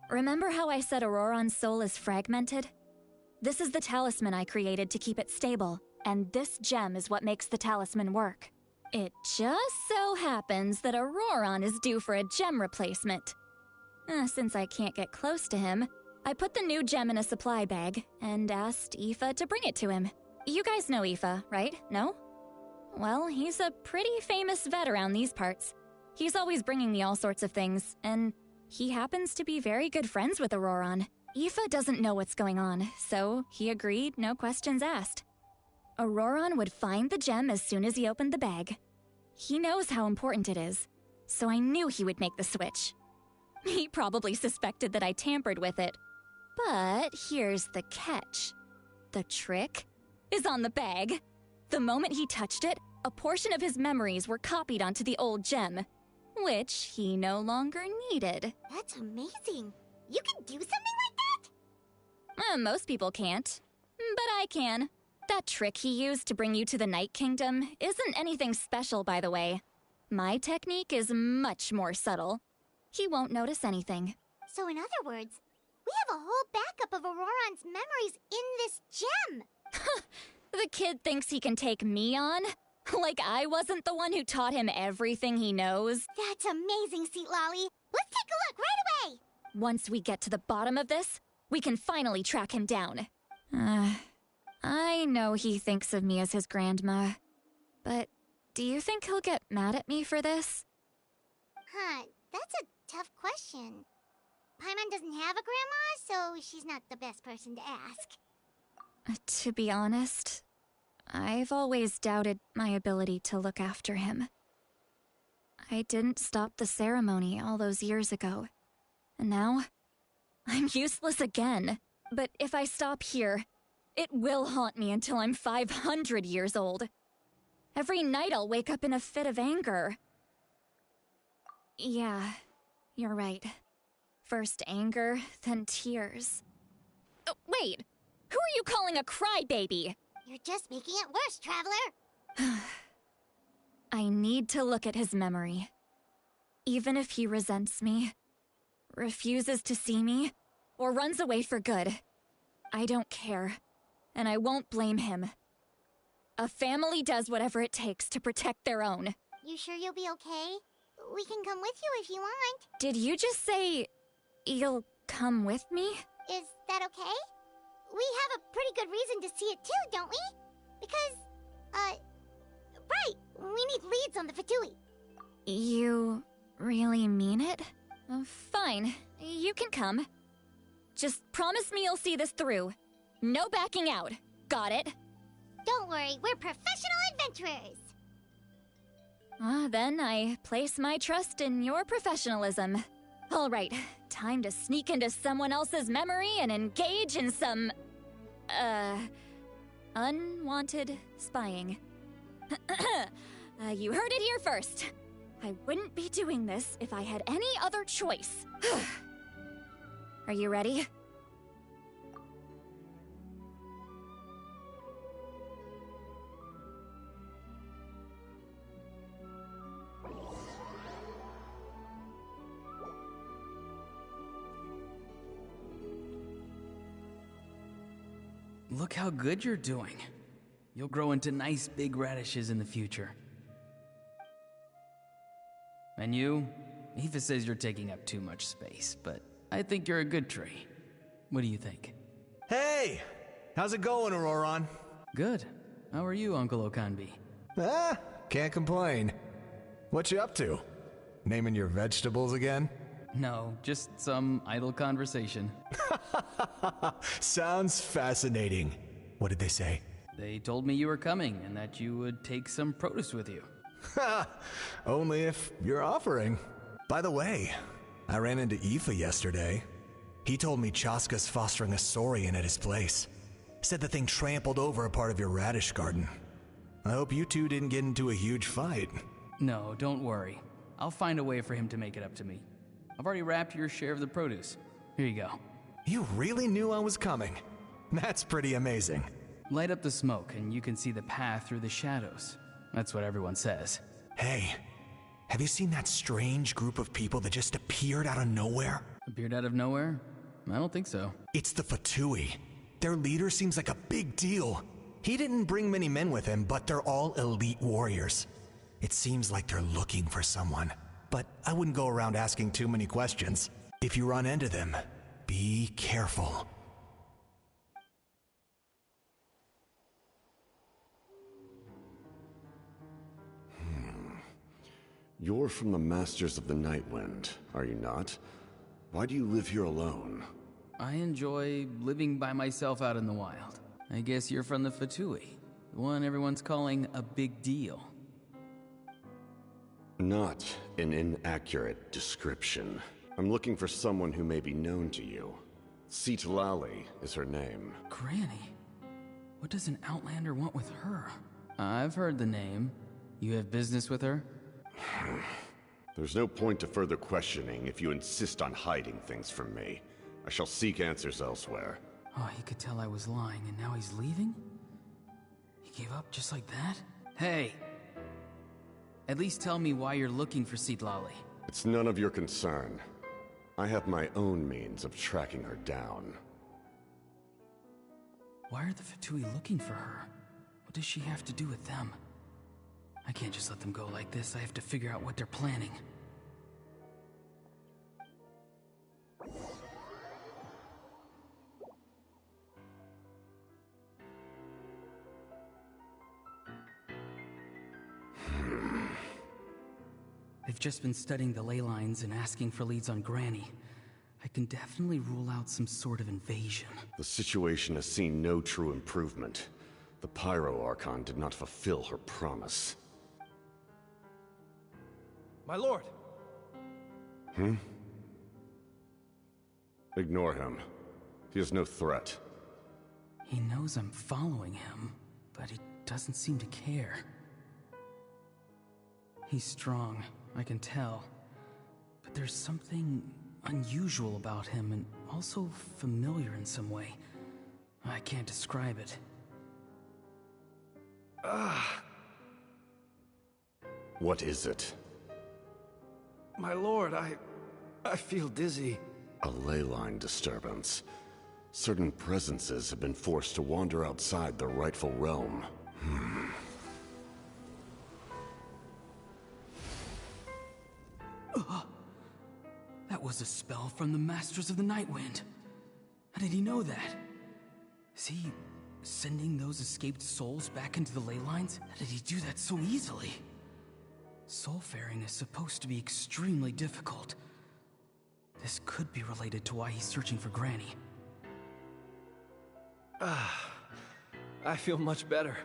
remember how I said Auroron's soul is fragmented? This is the talisman I created to keep it stable, and this gem is what makes the talisman work. It just so happens that Auroron is due for a gem replacement. Since I can't get close to him, I put the new gem in a supply bag and asked Aoife to bring it to him. You guys know Aoife, right? No? Well, he's a pretty famous vet around these parts. He's always bringing me all sorts of things, and he happens to be very good friends with Auroron. Aoife doesn't know what's going on, so he agreed, no questions asked. Auroron would find the gem as soon as he opened the bag. He knows how important it is, so I knew he would make the switch. He probably suspected that I tampered with it. But here's the catch. The trick is on the bag. The moment he touched it, a portion of his memories were copied onto the old gem, which he no longer needed. That's amazing. You can do something like that? Most people can't, but I can. That trick he used to bring you to the Night Kingdom isn't anything special, by the way. My technique is much more subtle. He won't notice anything. So in other words, we have a whole backup of Auroron's memories in this gem. The kid thinks he can take me on? Like I wasn't the one who taught him everything he knows? That's amazing, Seat Lolly. Let's take a look right away. Once we get to the bottom of this, we can finally track him down. I know he thinks of me as his grandma, but do you think he'll get mad at me for this? That's a tough question. Paimon doesn't have a grandma, so she's not the best person to ask. To be honest, I've always doubted my ability to look after him. I didn't stop the ceremony all those years ago, and now I'm useless again. But if I stop here, it will haunt me until I'm 500 years old. Every night I'll wake up in a fit of anger. Yeah, you're right. First anger, then tears. Oh, wait! Who are you calling a crybaby? You're just making it worse, Traveler. I need to look at his memory. Even if he resents me, refuses to see me, or runs away for good, I don't care, and I won't blame him. A family does whatever it takes to protect their own. You sure you'll be okay? We can come with you if you want. Did you just say you'll come with me? Is that okay? We have a pretty good reason to see it too, don't we? Because, right, we need leads on the Fatui. You really mean it? Fine, you can come. Just promise me you'll see this through. No backing out. Got it? Don't worry, we're professional adventurers. Then I place my trust in your professionalism. All right, time to sneak into someone else's memory and engage in some, unwanted spying. You heard it here first. I wouldn't be doing this if I had any other choice. Are you ready? Look how good you're doing. You'll grow into nice big radishes in the future. And you? Aoife says you're taking up too much space, but I think you're a good tree. What do you think? Hey! How's it going, Auroron? Good. How are you, Uncle Okanbi? Can't complain. What you up to? Naming your vegetables again? No, just some idle conversation. Sounds fascinating. What did they say? They told me you were coming and that you would take some produce with you. Ha! Only if you're offering. By the way, I ran into Aoife yesterday. He told me Chaska's fostering a saurian at his place. Said the thing trampled over a part of your radish garden. I hope you two didn't get into a huge fight. No, don't worry. I'll find a way for him to make it up to me. I've already wrapped your share of the produce. Here you go. You really knew I was coming. That's pretty amazing. Light up the smoke and you can see the path through the shadows. That's what everyone says. Hey, have you seen that strange group of people that just appeared out of nowhere? Appeared out of nowhere? I don't think so. It's the Fatui. Their leader seems like a big deal. He didn't bring many men with him, but they're all elite warriors. It seems like they're looking for someone, but I wouldn't go around asking too many questions. If you run into them, be careful. You're from the Masters of the Nightwind, are you not? Why do you live here alone? I enjoy living by myself out in the wild. I guess you're from the Fatui, the one everyone's calling a big deal. Not an inaccurate description. I'm looking for someone who may be known to you. Citlali is her name. Granny? What does an Outlander want with her? I've heard the name. You have business with her? There's no point to further questioning if you insist on hiding things from me. I shall seek answers elsewhere. Oh, he could tell I was lying and now he's leaving? He gave up just like that? Hey! At least tell me why you're looking for Citlali. It's none of your concern. I have my own means of tracking her down. Why are the Fatui looking for her? What does she have to do with them? I can't just let them go like this. I have to figure out what they're planning. They've just been studying the ley lines and asking for leads on Granny. I can definitely rule out some sort of invasion. The situation has seen no true improvement. The Pyro Archon did not fulfill her promise. My lord! Ignore him. He is no threat. He knows I'm following him, but he doesn't seem to care. He's strong, I can tell. But there's something unusual about him and also familiar in some way. I can't describe it. What is it? My lord, I feel dizzy. A ley line disturbance. Certain presences have been forced to wander outside their rightful realm. That was a spell from the Masters of the Nightwind. How did he know that? Is he sending those escaped souls back into the ley lines? How did he do that so easily? Soulfaring is supposed to be extremely difficult. This could be related to why he's searching for Granny. I feel much better.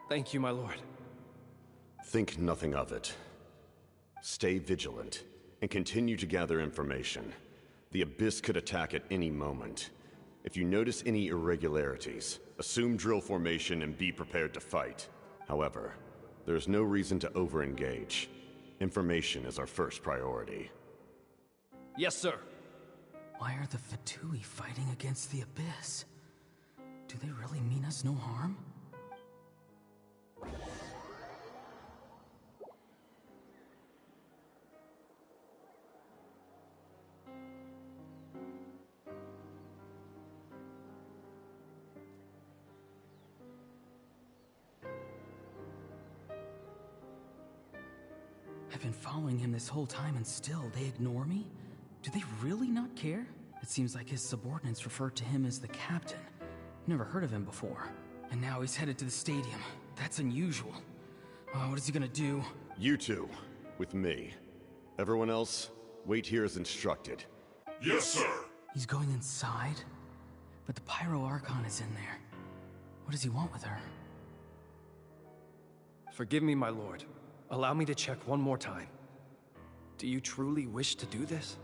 Thank you, my lord. Think nothing of it. Stay vigilant, and continue to gather information. The Abyss could attack at any moment. If you notice any irregularities, assume drill formation and be prepared to fight. However, there's no reason to over-engage. Information is our first priority. Yes, sir. Why are the Fatui fighting against the Abyss? Do they really mean us no harm? I've been following him this whole time and still they ignore me? Do they really not care? It seems like his subordinates refer to him as the captain. Never heard of him before. And now he's headed to the stadium. That's unusual. Oh, what is he gonna do? You two, with me. Everyone else, wait here as instructed. Yes, sir. He's going inside? But the Pyro Archon is in there. What does he want with her? Forgive me, my lord. Allow me to check one more time. Do you truly wish to do this?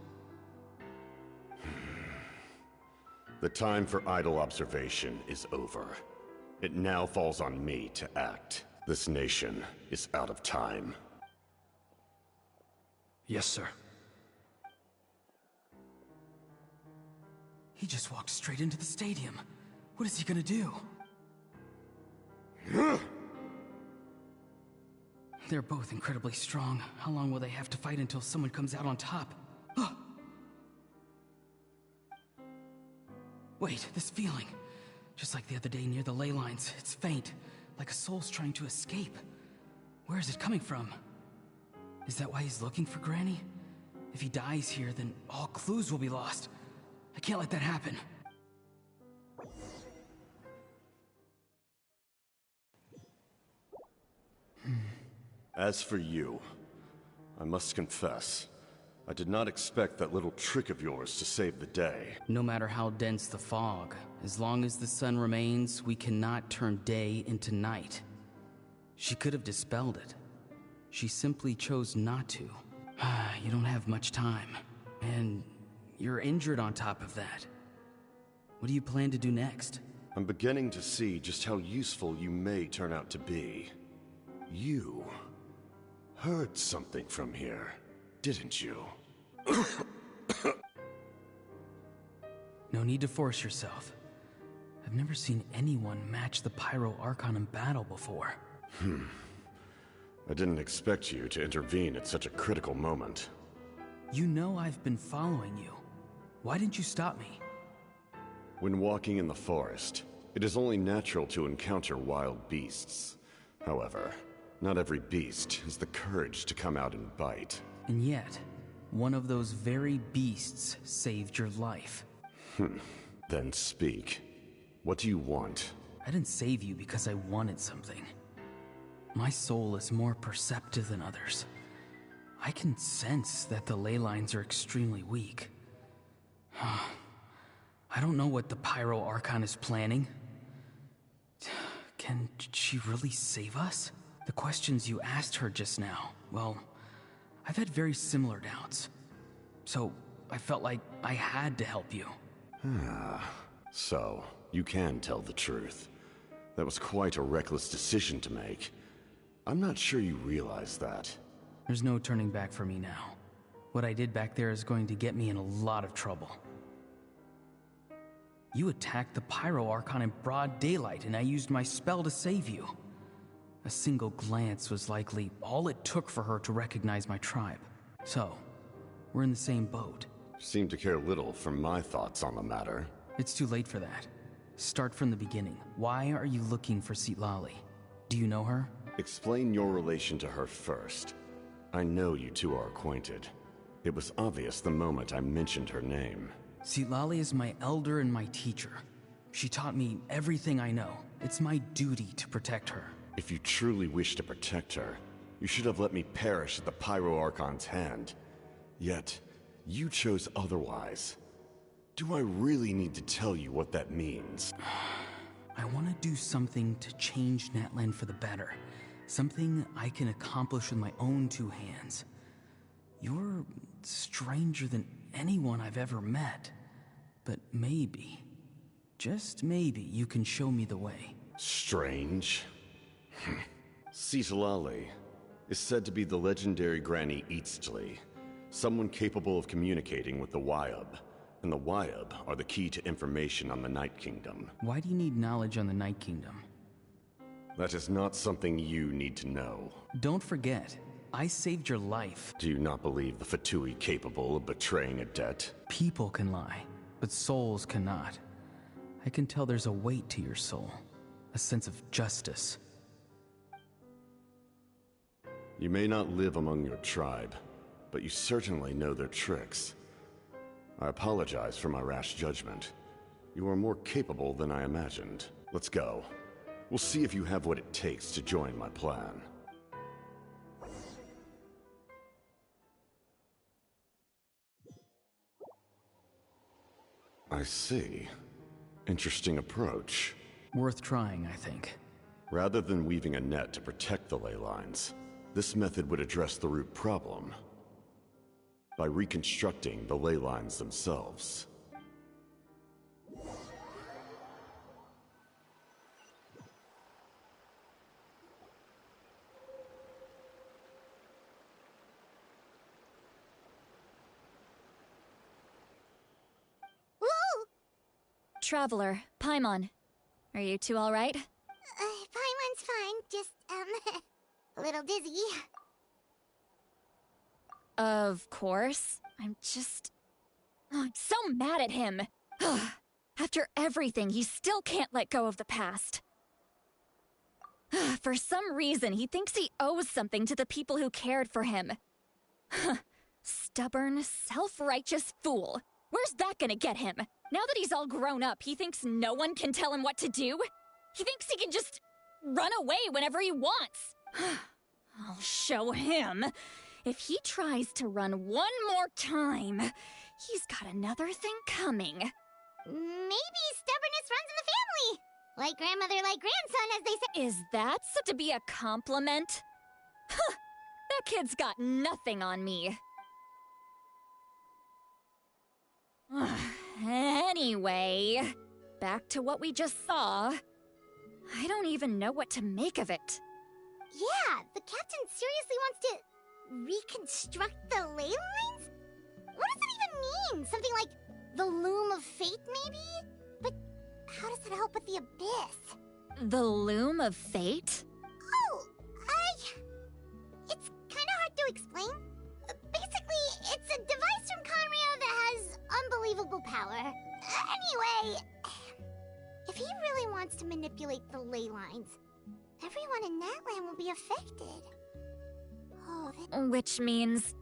The time for idle observation is over. It now falls on me to act. This nation is out of time. Yes, sir. He just walked straight into the stadium. What is he gonna do? They're both incredibly strong. How long will they have to fight until someone comes out on top? Wait, this feeling. Just like the other day near the ley lines, it's faint, like a soul's trying to escape. Where is it coming from? Is that why he's looking for Granny? If he dies here, then all clues will be lost. I can't let that happen. As for you, I must confess, I did not expect that little trick of yours to save the day. No matter how dense the fog, as long as the sun remains, we cannot turn day into night. She could have dispelled it. She simply chose not to. You don't have much time, and you're injured on top of that. What do you plan to do next? I'm beginning to see just how useful you may turn out to be. You heard something from here, didn't you? No need to force yourself. I've never seen anyone match the Pyro Archon in battle before. I didn't expect you to intervene at such a critical moment. You know I've been following you. Why didn't you stop me? When walking in the forest, it is only natural to encounter wild beasts. However, not every beast has the courage to come out and bite. And yet, one of those very beasts saved your life. Then speak. What do you want? I didn't save you because I wanted something. My soul is more perceptive than others. I can sense that the ley lines are extremely weak. I don't know what the Pyro Archon is planning. Can she really save us? The questions you asked her just now, well, I've had very similar doubts. So, I felt like I had to help you. So, you can tell the truth. That was quite a reckless decision to make. I'm not sure you realize that. There's no turning back for me now. What I did back there is going to get me in a lot of trouble. You attacked the Pyro Archon in broad daylight, and I used my spell to save you. A single glance was likely all it took for her to recognize my tribe. So, we're in the same boat. Seem to care little for my thoughts on the matter. It's too late for that. Start from the beginning. Why are you looking for Citlali? Do you know her? Explain your relation to her first. I know you two are acquainted. It was obvious the moment I mentioned her name. Citlali is my elder and my teacher. She taught me everything I know. It's my duty to protect her. If you truly wish to protect her, you should have let me perish at the Pyro Archon's hand. Yet, you chose otherwise. Do I really need to tell you what that means? I want to do something to change Natlan for the better. Something I can accomplish with my own two hands. You're stranger than anyone I've ever met. But maybe, just maybe, you can show me the way. Strange? Citlali is said to be the legendary Granny Eastly, someone capable of communicating with the Wyub. And the Wyub are the key to information on the Night Kingdom. Why do you need knowledge on the Night Kingdom? That is not something you need to know. Don't forget, I saved your life. Do you not believe the Fatui capable of betraying a debt? People can lie, but souls cannot. I can tell there's a weight to your soul, a sense of justice. You may not live among your tribe, but you certainly know their tricks. I apologize for my rash judgment. You are more capable than I imagined. Let's go. We'll see if you have what it takes to join my plan. I see. Interesting approach. Worth trying, I think. Rather than weaving a net to protect the ley lines, this method would address the root problem by reconstructing the ley lines themselves. Traveler, Paimon. Are you two alright? Paimon's fine, just, a little dizzy. Of course. I'm so mad at him. After everything, he still can't let go of the past. For some reason, he thinks he owes something to the people who cared for him. Stubborn, self-righteous fool. Where's that gonna get him? Now that he's all grown up, he thinks no one can tell him what to do? He thinks he can just run away whenever he wants. I'll show him. If he tries to run one more time, he's got another thing coming. Maybe stubbornness runs in the family. Like grandmother, like grandson, as they say. Is that said to be a compliment? That kid's got nothing on me. Anyway, back to what we just saw. I don't even know what to make of it. Yeah, the captain seriously wants to reconstruct the ley lines? What does that even mean? Something like the loom of fate, maybe? But how does that help with the abyss? The loom of fate? Oh, it's kind of hard to explain. Basically, it's a device from Conrio that has unbelievable power. Anyway, if he really wants to manipulate the ley lines, everyone in Natlan will be affected. Oh, which means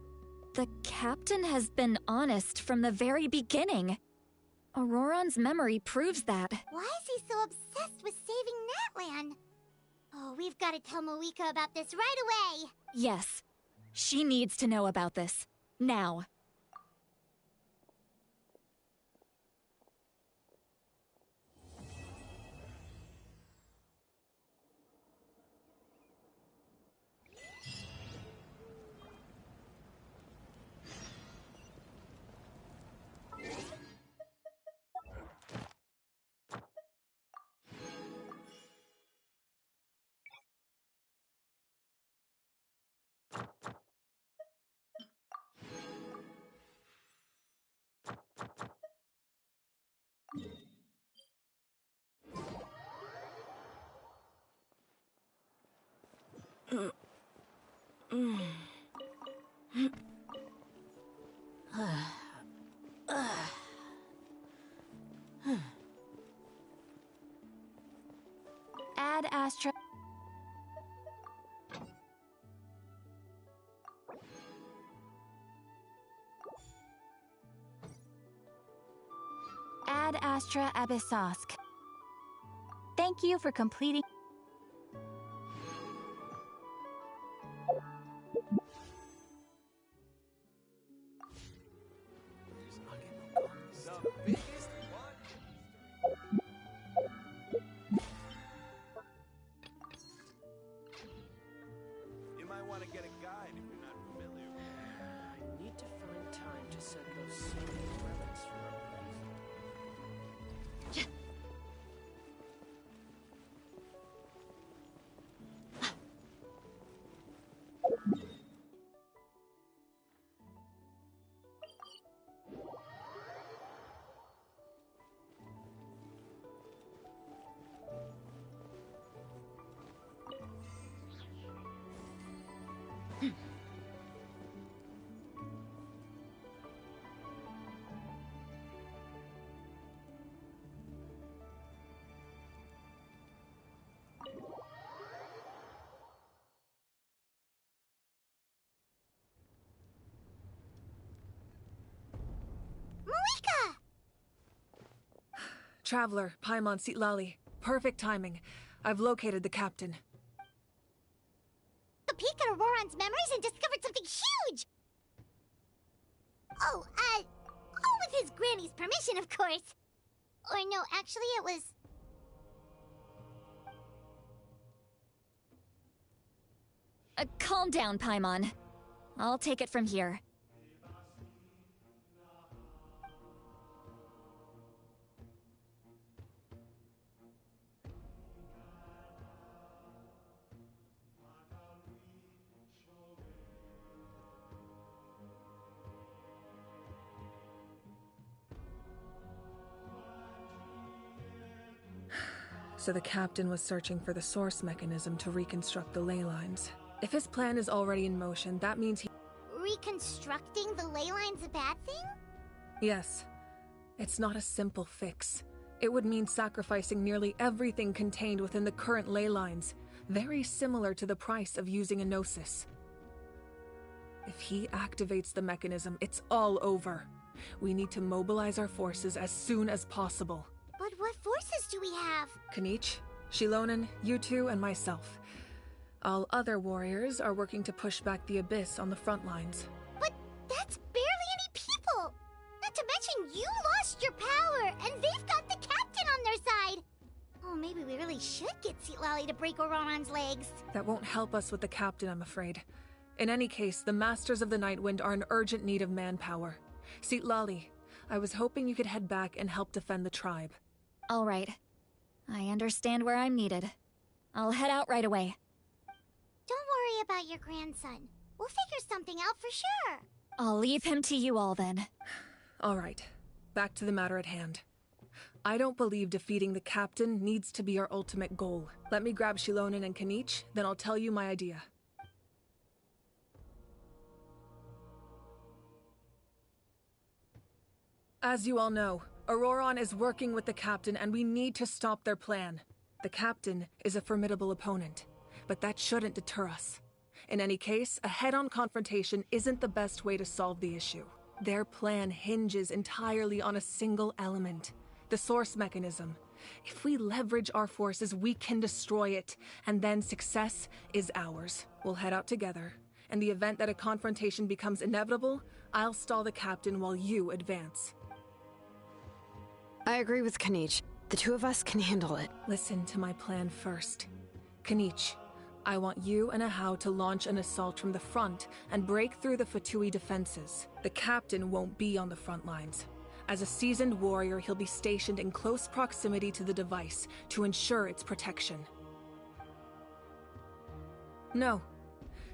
the captain has been honest from the very beginning. Auroran's memory proves that. Why is he so obsessed with saving Natlan? Oh, we've got to tell Moeka about this right away. Yes, she needs to know about this. Now. Ad Astra. Ad Astra Abyssosk. Thank you for completing. You might want to get a guide if you're not familiar. I need to find time to set those sacred relics for our Moeka! Traveler, Paimon Sitlali. Perfect timing. I've located the captain. A peek at Auroran's memories and discovered something huge! Oh, all with his granny's permission, of course. Or no, actually it was... Calm down, Paimon. I'll take it from here. So the captain was searching for the source mechanism to reconstruct the ley lines. If his plan is already in motion, that means he... Reconstructing the ley lines a bad thing? Yes. It's not a simple fix. It would mean sacrificing nearly everything contained within the current ley lines, very similar to the price of using a Gnosis. If he activates the mechanism, it's all over. We need to mobilize our forces as soon as possible. But what forces do we have? Kanich, Shilonen, you two, and myself. All other warriors are working to push back the Abyss on the front lines. But that's barely any people! Not to mention you lost your power, and they've got the captain on their side! Oh, maybe we really should get Citlali to break Auroran's legs. That won't help us with the captain, I'm afraid. In any case, the Masters of the Nightwind are in urgent need of manpower. Citlali, I was hoping you could head back and help defend the tribe. All right. I understand where I'm needed. I'll head out right away. Don't worry about your grandson. We'll figure something out for sure. I'll leave him to you all then. All right. Back to the matter at hand. I don't believe defeating the captain needs to be our ultimate goal. Let me grab Shilonen and Kanich, then I'll tell you my idea. As you all know, Auroran is working with the captain and we need to stop their plan. The captain is a formidable opponent, but that shouldn't deter us. In any case, a head-on confrontation isn't the best way to solve the issue. Their plan hinges entirely on a single element, the source mechanism. If we leverage our forces, we can destroy it, and then success is ours. We'll head out together. In the event that a confrontation becomes inevitable, I'll stall the captain while you advance. I agree with Kanich. The two of us can handle it. Listen to my plan first. Kanich, I want you and Ahau to launch an assault from the front and break through the Fatui defenses. The captain won't be on the front lines. As a seasoned warrior, he'll be stationed in close proximity to the device to ensure its protection. No.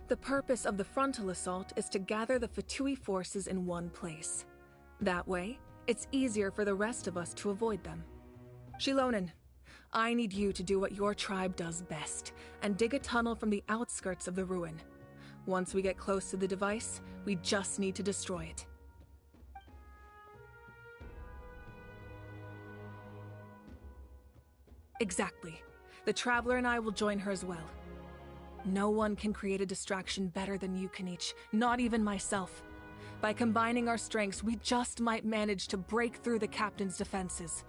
The purpose of the frontal assault is to gather the Fatui forces in one place. That way, it's easier for the rest of us to avoid them. Shilonen, I need you to do what your tribe does best, and dig a tunnel from the outskirts of the ruin. Once we get close to the device, we just need to destroy it. Exactly. The Traveler and I will join her as well. No one can create a distraction better than you, Kanich, not even myself. By combining our strengths, we just might manage to break through the captain's defenses.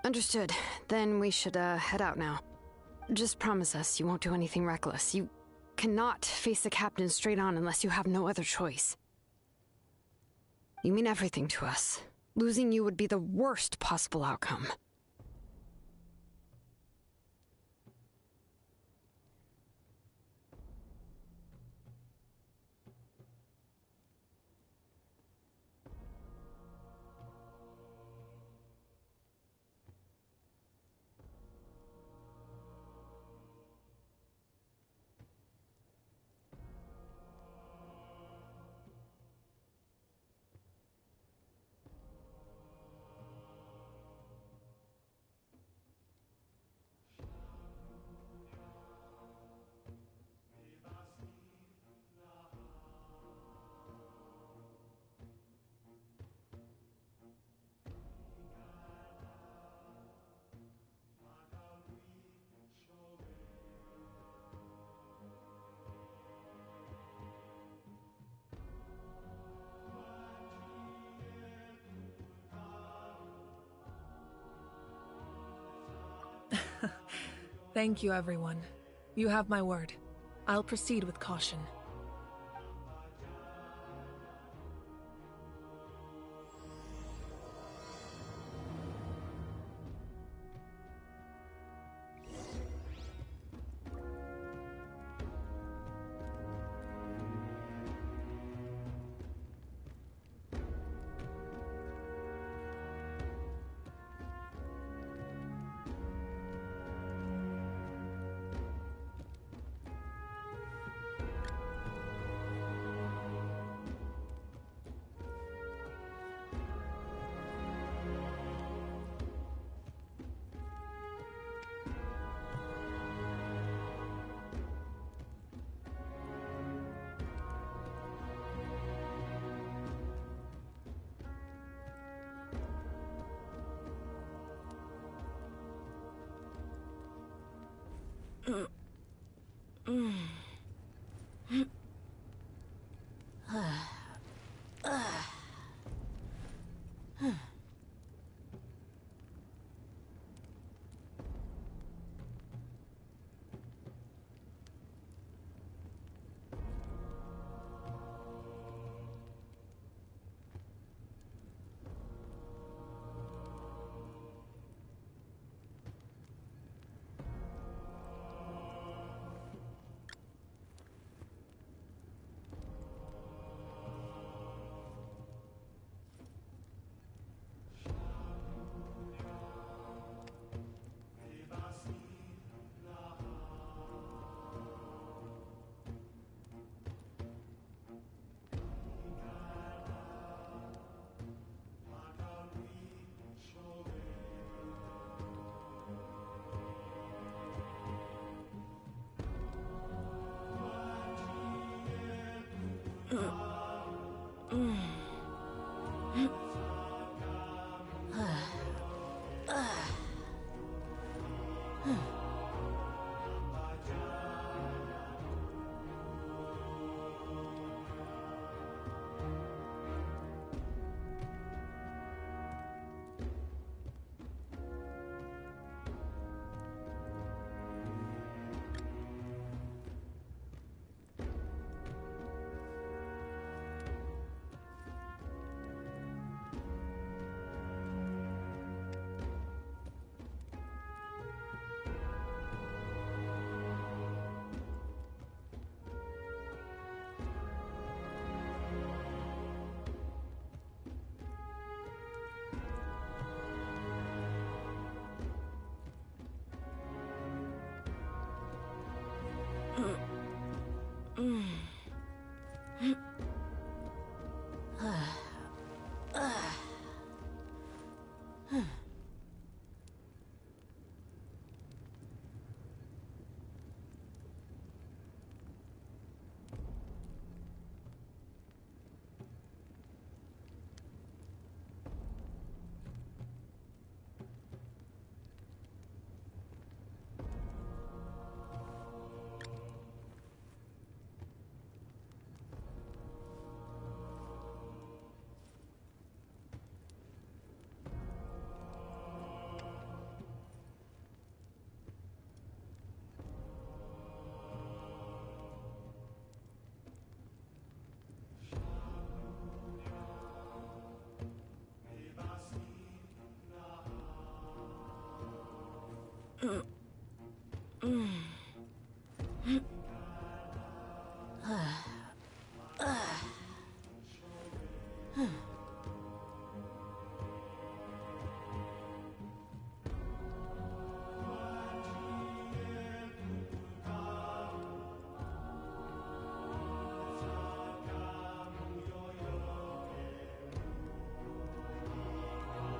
Understood. Then we should, head out now. Just promise us you won't do anything reckless. You cannot face the captain straight on unless you have no other choice. You mean everything to us. Losing you would be the worst possible outcome. Thank you, everyone. You have my word. I'll proceed with caution.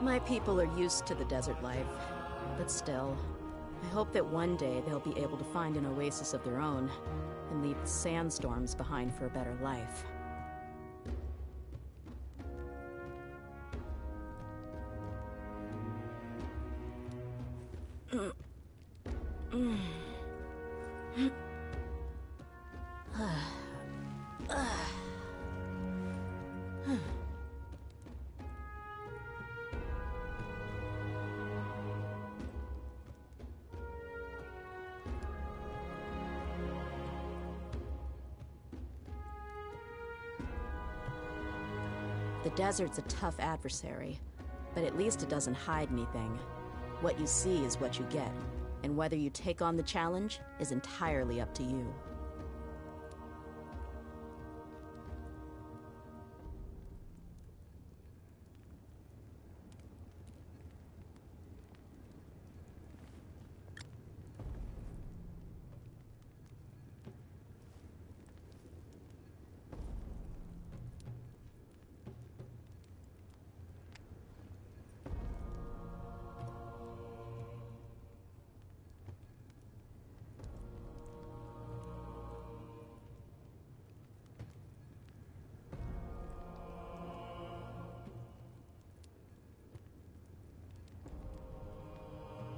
My people are used to the desert life, but still, I hope that one day they'll be able to find an oasis of their own and leave the sandstorms behind for a better life. The desert's a tough adversary, but at least it doesn't hide anything. What you see is what you get, and whether you take on the challenge is entirely up to you.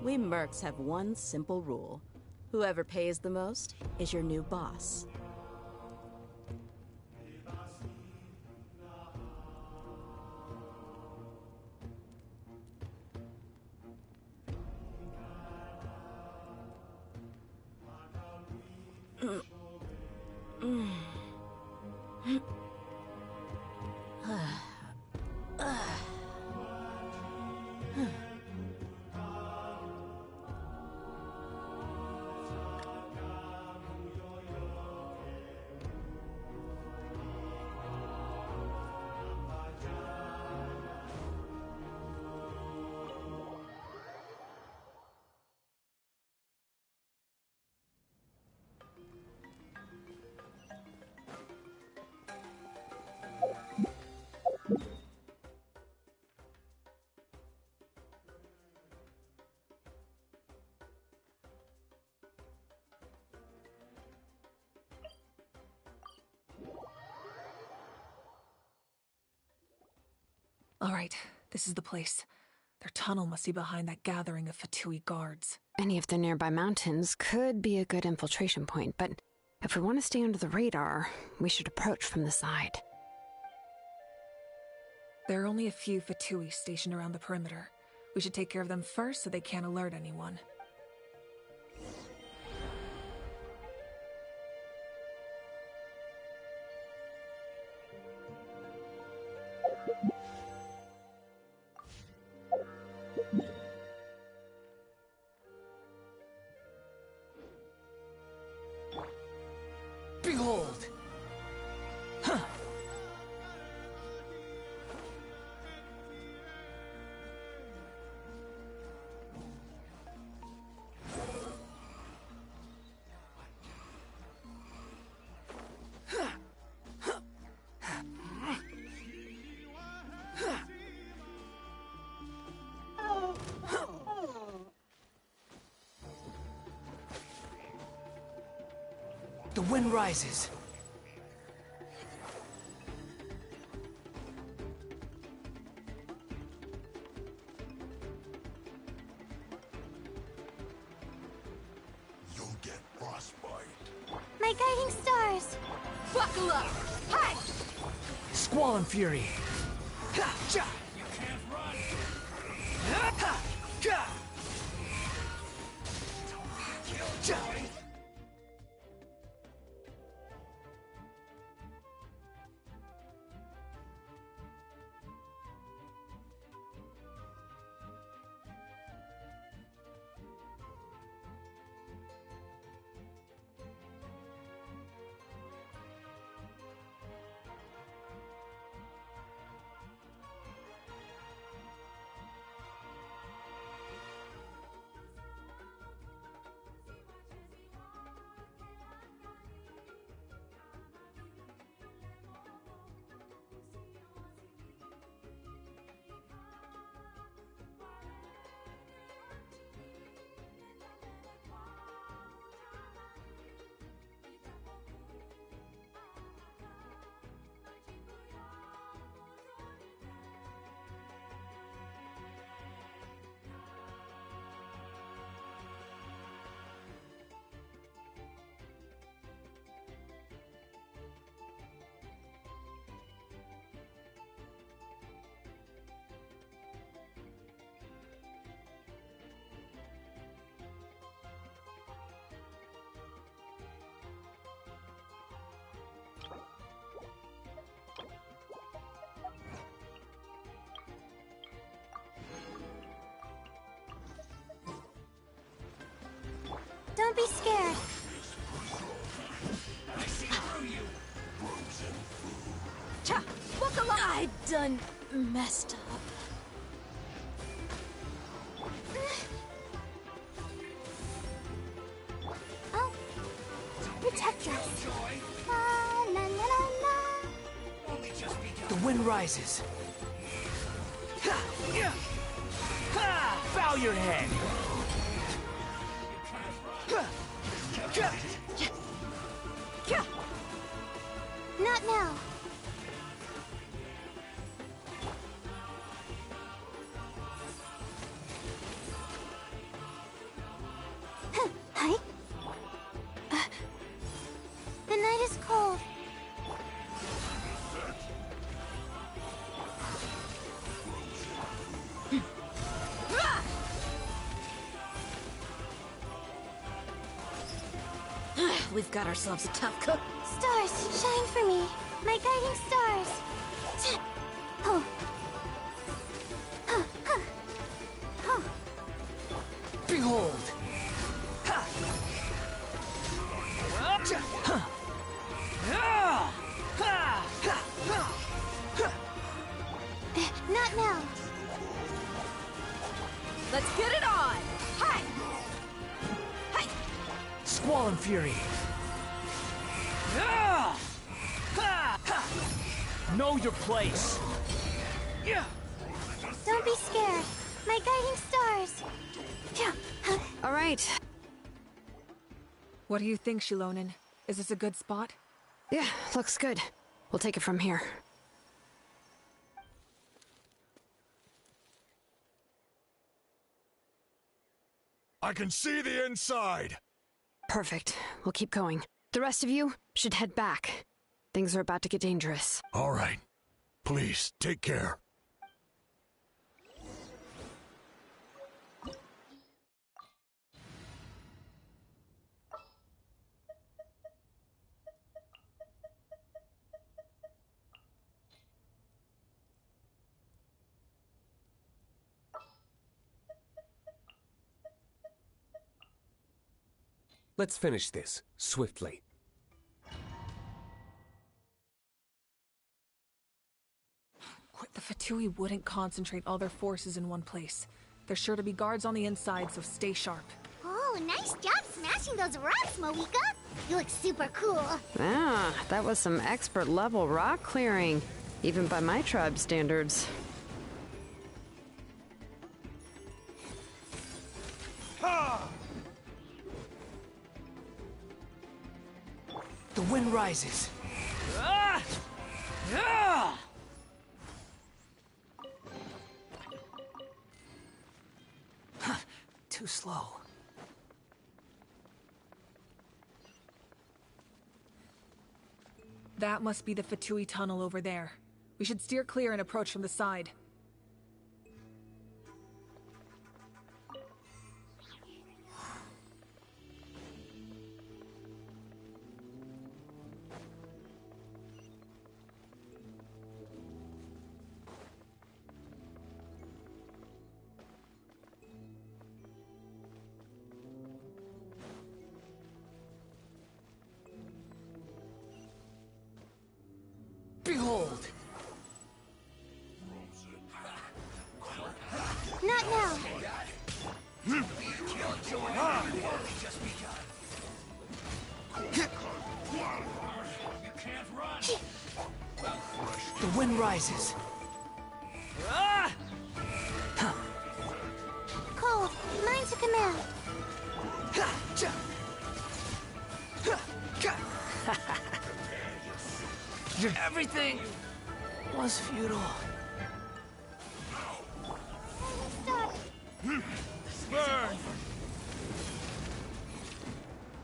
We mercs have one simple rule. Whoever pays the most is your new boss. All right, this is the place. Their tunnel must be behind that gathering of Fatui guards. Any of the nearby mountains could be a good infiltration point, but if we want to stay under the radar, we should approach from the side. There are only a few Fatui stationed around the perimeter. We should take care of them first so they can't alert anyone. Behold! Huh! The wind rises. You'll get frostbite. My guiding stars! Buckle up! Hi! Squall and fury. Ha! Ja! You can't run! Ha! Ja! Ja! Don't be scared. I see through you! Cha! Buckle up! I done messed up. Oh, protect us. La la la la. Only just begun. The wind rises. Ha! Yeah! Ha! Bow your head. Not now. Hi. We've got ourselves a tough cook. Stars, shine for me. My guiding stars. Oh. Behold! Not now. Let's get it on! Hi! Hi! Squall and Fury! Know your place! Don't be scared. My guiding stars. All right. What do you think, Shilonen? Is this a good spot? Yeah, looks good. We'll take it from here. I can see the inside! Perfect. We'll keep going. The rest of you should head back. Things are about to get dangerous. All right. Please, take care. Let's finish this, swiftly. The Fatui wouldn't concentrate all their forces in one place. There's sure to be guards on the inside, so stay sharp. Oh, nice job smashing those rocks, Moeka. You look super cool. Ah, that was some expert level rock clearing, even by my tribe standards. The wind rises. Ah! Ah! Too slow. That must be the Fatui tunnel over there. We should steer clear and approach from the side. Behold! Not now. The wind rises. Ah! Cold, mine's a command. Everything was futile. Stop. Burn!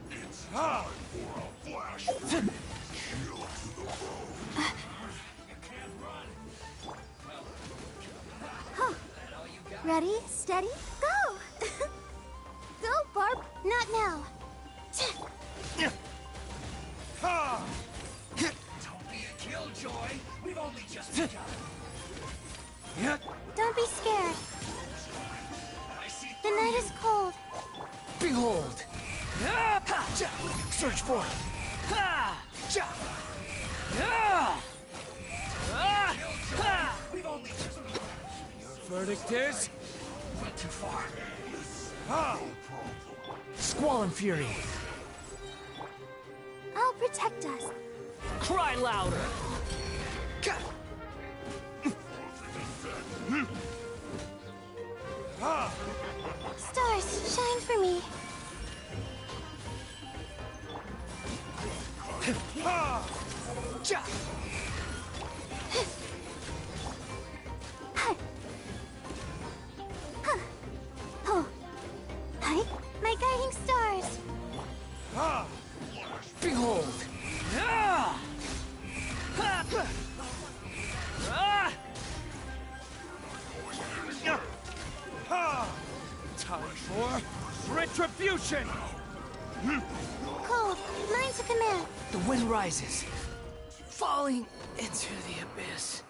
It's time for a flash. Chill to the bone. Huh. Ready, steady, go! Go, Barb. Not now. Don't be a killjoy. We've only just begun. Don't be scared. The night is cold. Behold! Search for it! Your verdict is? Went too far. Squall and Fury! I'll protect us. Cry louder! Stars, shine for me. Oh. Hi, my guiding stars. Behold! Time for retribution! Cold, mine to command. The wind rises, falling into the abyss.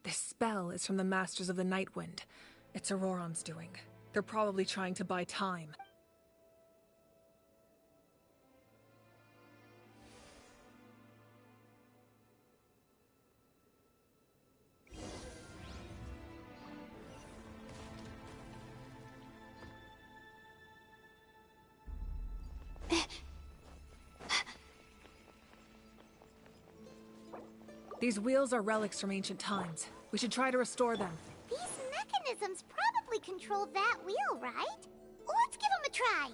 This spell is from the Masters of the Nightwind. It's Auroron's doing. They're probably trying to buy time. These wheels are relics from ancient times. We should try to restore them. These mechanisms probably control that wheel, right? Let's give them a try.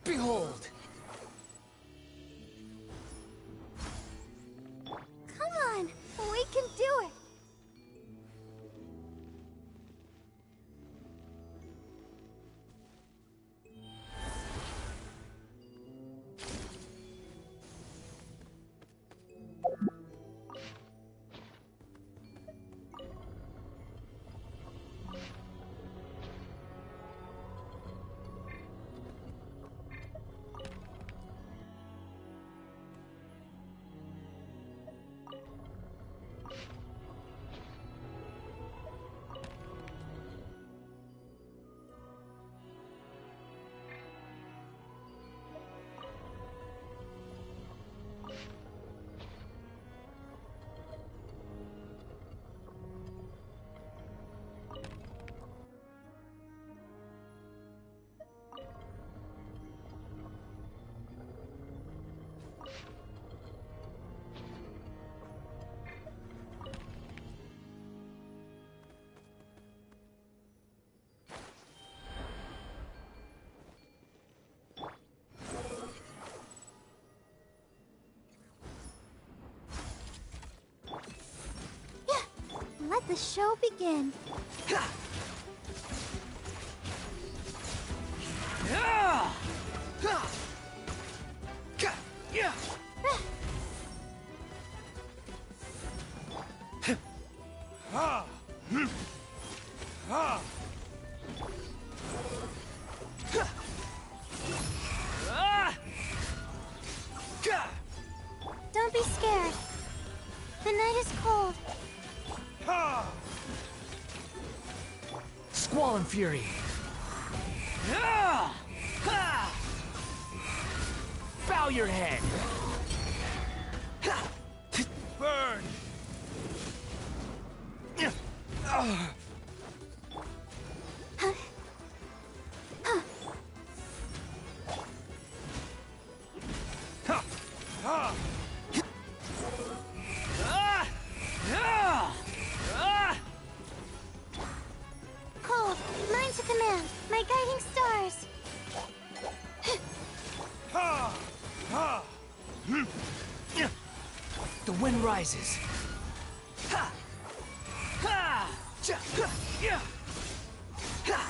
Behold! Come on, we can do it. Let the show begin. Don't be scared. The night is cold. Squall and Fury. Bow your head. Burn. Cold, mine to command. My guiding stars. rises. Ha! Ha! Ja! Ha! Yeah! Ha!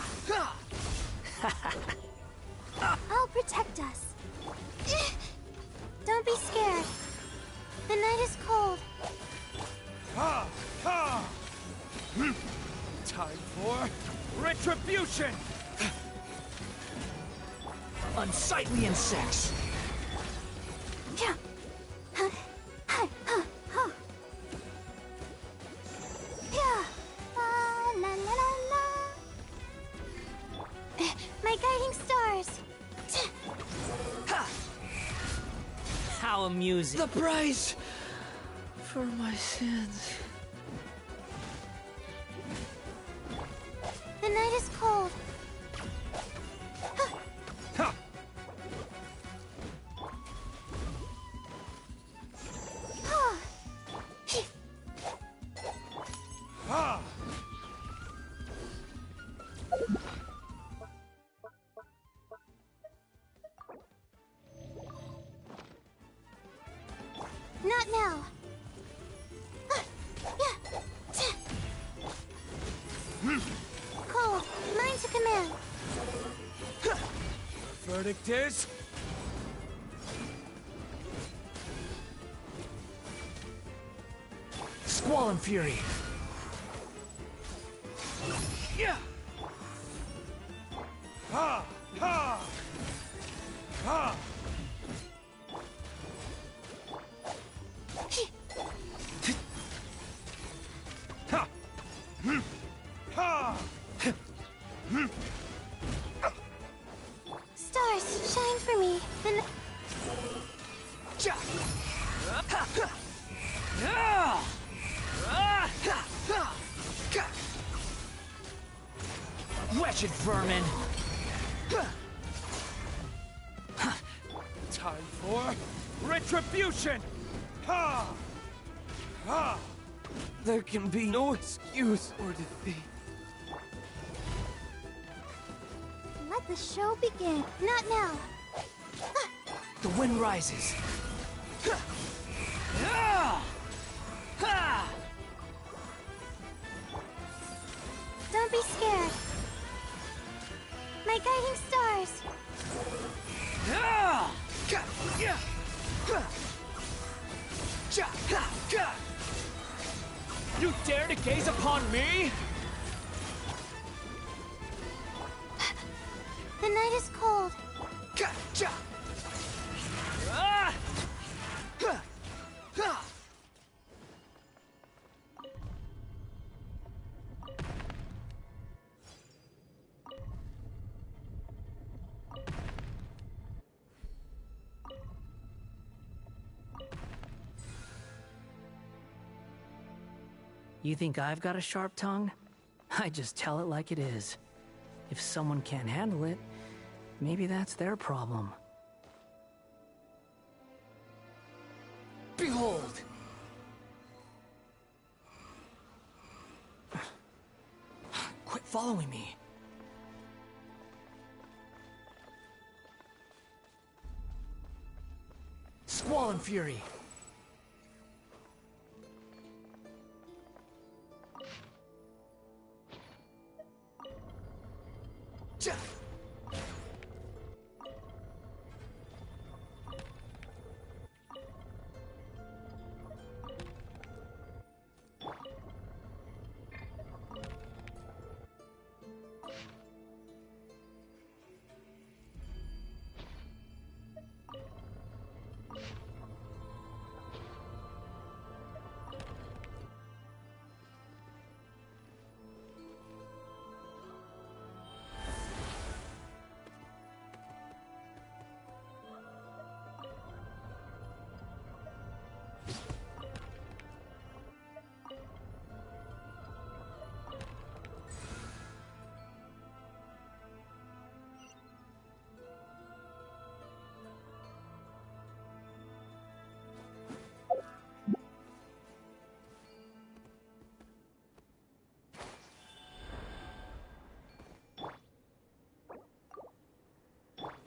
Ha! I'll protect us. Don't be scared. The night is cold. Ha! Ha! Time for retribution! Unsightly insects! Yeah. Yeah. La la la la. My guiding stars. How amusing. The price for my sins. The night is cold. Not now. Cold. Mine to command. Verdict is... Squall and Fury. Yeah. Ha! Ha! Ha! Ha! Ha! Stars, shine for me. Then Wretched vermin! Time for retribution! Ha! Ha! There can be no excuse or defeat. let the show begin. Not now. The wind rises. Don't be scared. My guiding stars. You dare to gaze upon me? The night is cold. You think I've got a sharp tongue? I just tell it like it is. If someone can't handle it, maybe that's their problem. Behold! Quit following me. Squall and Fury.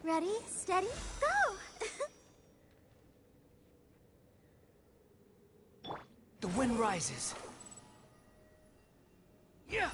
Ready, steady, go! sun rises. Yeah.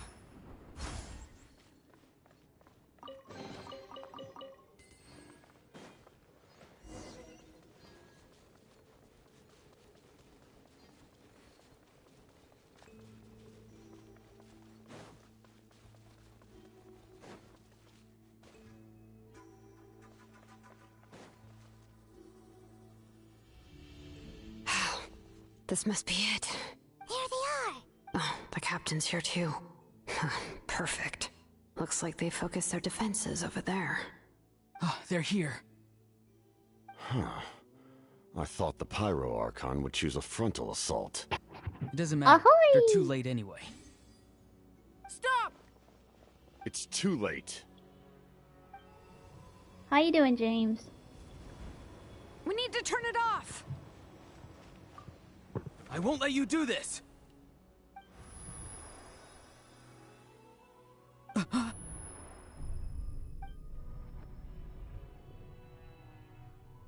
This must be it. There they are! Oh, the captain's here too. Perfect. Looks like they focused their defenses over there. Oh, they're here. Huh. I thought the Pyro Archon would choose a frontal assault. It doesn't matter. Ahoy! They're too late anyway. Stop! It's too late. How you doing, James? We need to turn it off! I won't let you do this!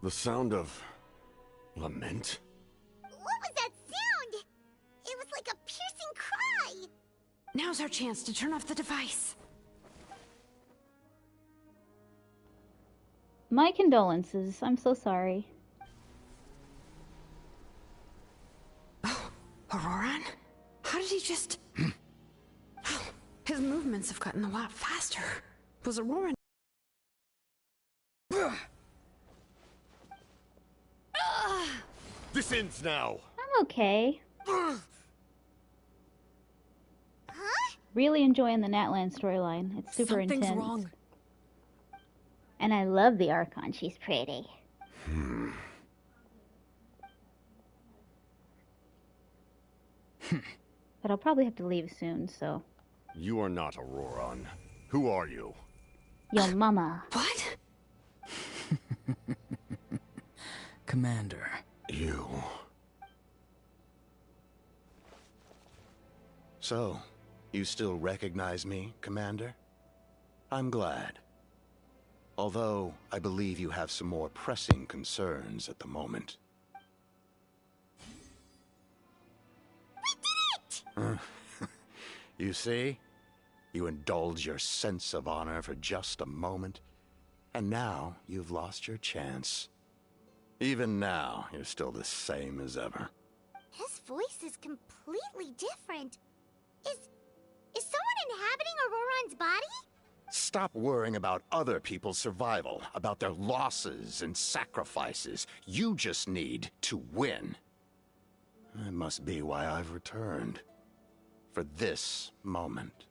The sound of lament? What was that sound? It was like a piercing cry! Now's our chance to turn off the device. My condolences. I'm so sorry. Auroran? How did he just... His movements have gotten a lot faster. Was Auroran... This ends now! I'm okay. Huh? Really enjoying the Natlan storyline. It's super Something's intense. wrong. And I love the Archon. She's pretty. But I'll probably have to leave soon, so... You are not Auroran. Who are you? Yo mama. What? Commander. You. So, you still recognize me, Commander? I'm glad. Although, I believe you have some more pressing concerns at the moment. We did it! You see? You indulge your sense of honor for just a moment, and now you've lost your chance. Even now, you're still the same as ever. His voice is completely different. Is someone inhabiting Auroran's body? Stop worrying about other people's survival, about their losses and sacrifices. You just need to win. That must be why I've returned. For this moment.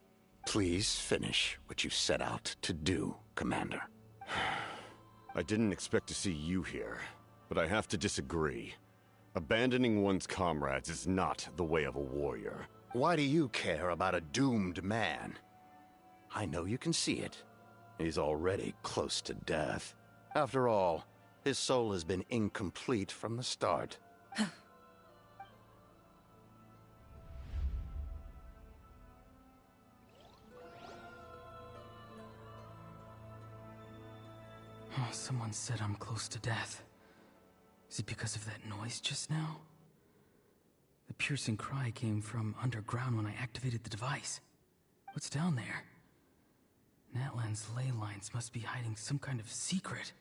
Please finish what you set out to do, Commander. I didn't expect to see you here, but I have to disagree. Abandoning one's comrades is not the way of a warrior. Why do you care about a doomed man? I know you can see it. He's already close to death. After all, his soul has been incomplete from the start. Oh, someone said I'm close to death. Is it because of that noise just now? The piercing cry came from underground when I activated the device. What's down there? Natlan's ley lines must be hiding some kind of secret.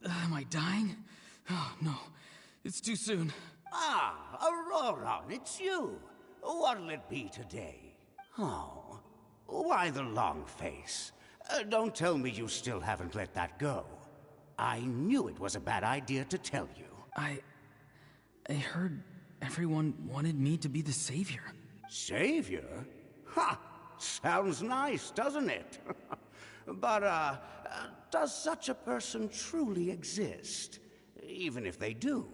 Am I dying? Oh, no. It's too soon. Ah, Auroran, it's you. What'll it be today? Oh, why the long face? Don't tell me you still haven't let that go. I knew it was a bad idea to tell you. I heard everyone wanted me to be the savior. Savior? Ha! Sounds nice, doesn't it? But, does such a person truly exist? Even if they do,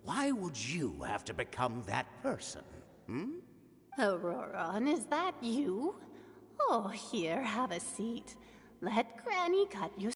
why would you have to become that person? Auroran, is that you? Oh, here, have a seat. Let Granny cut you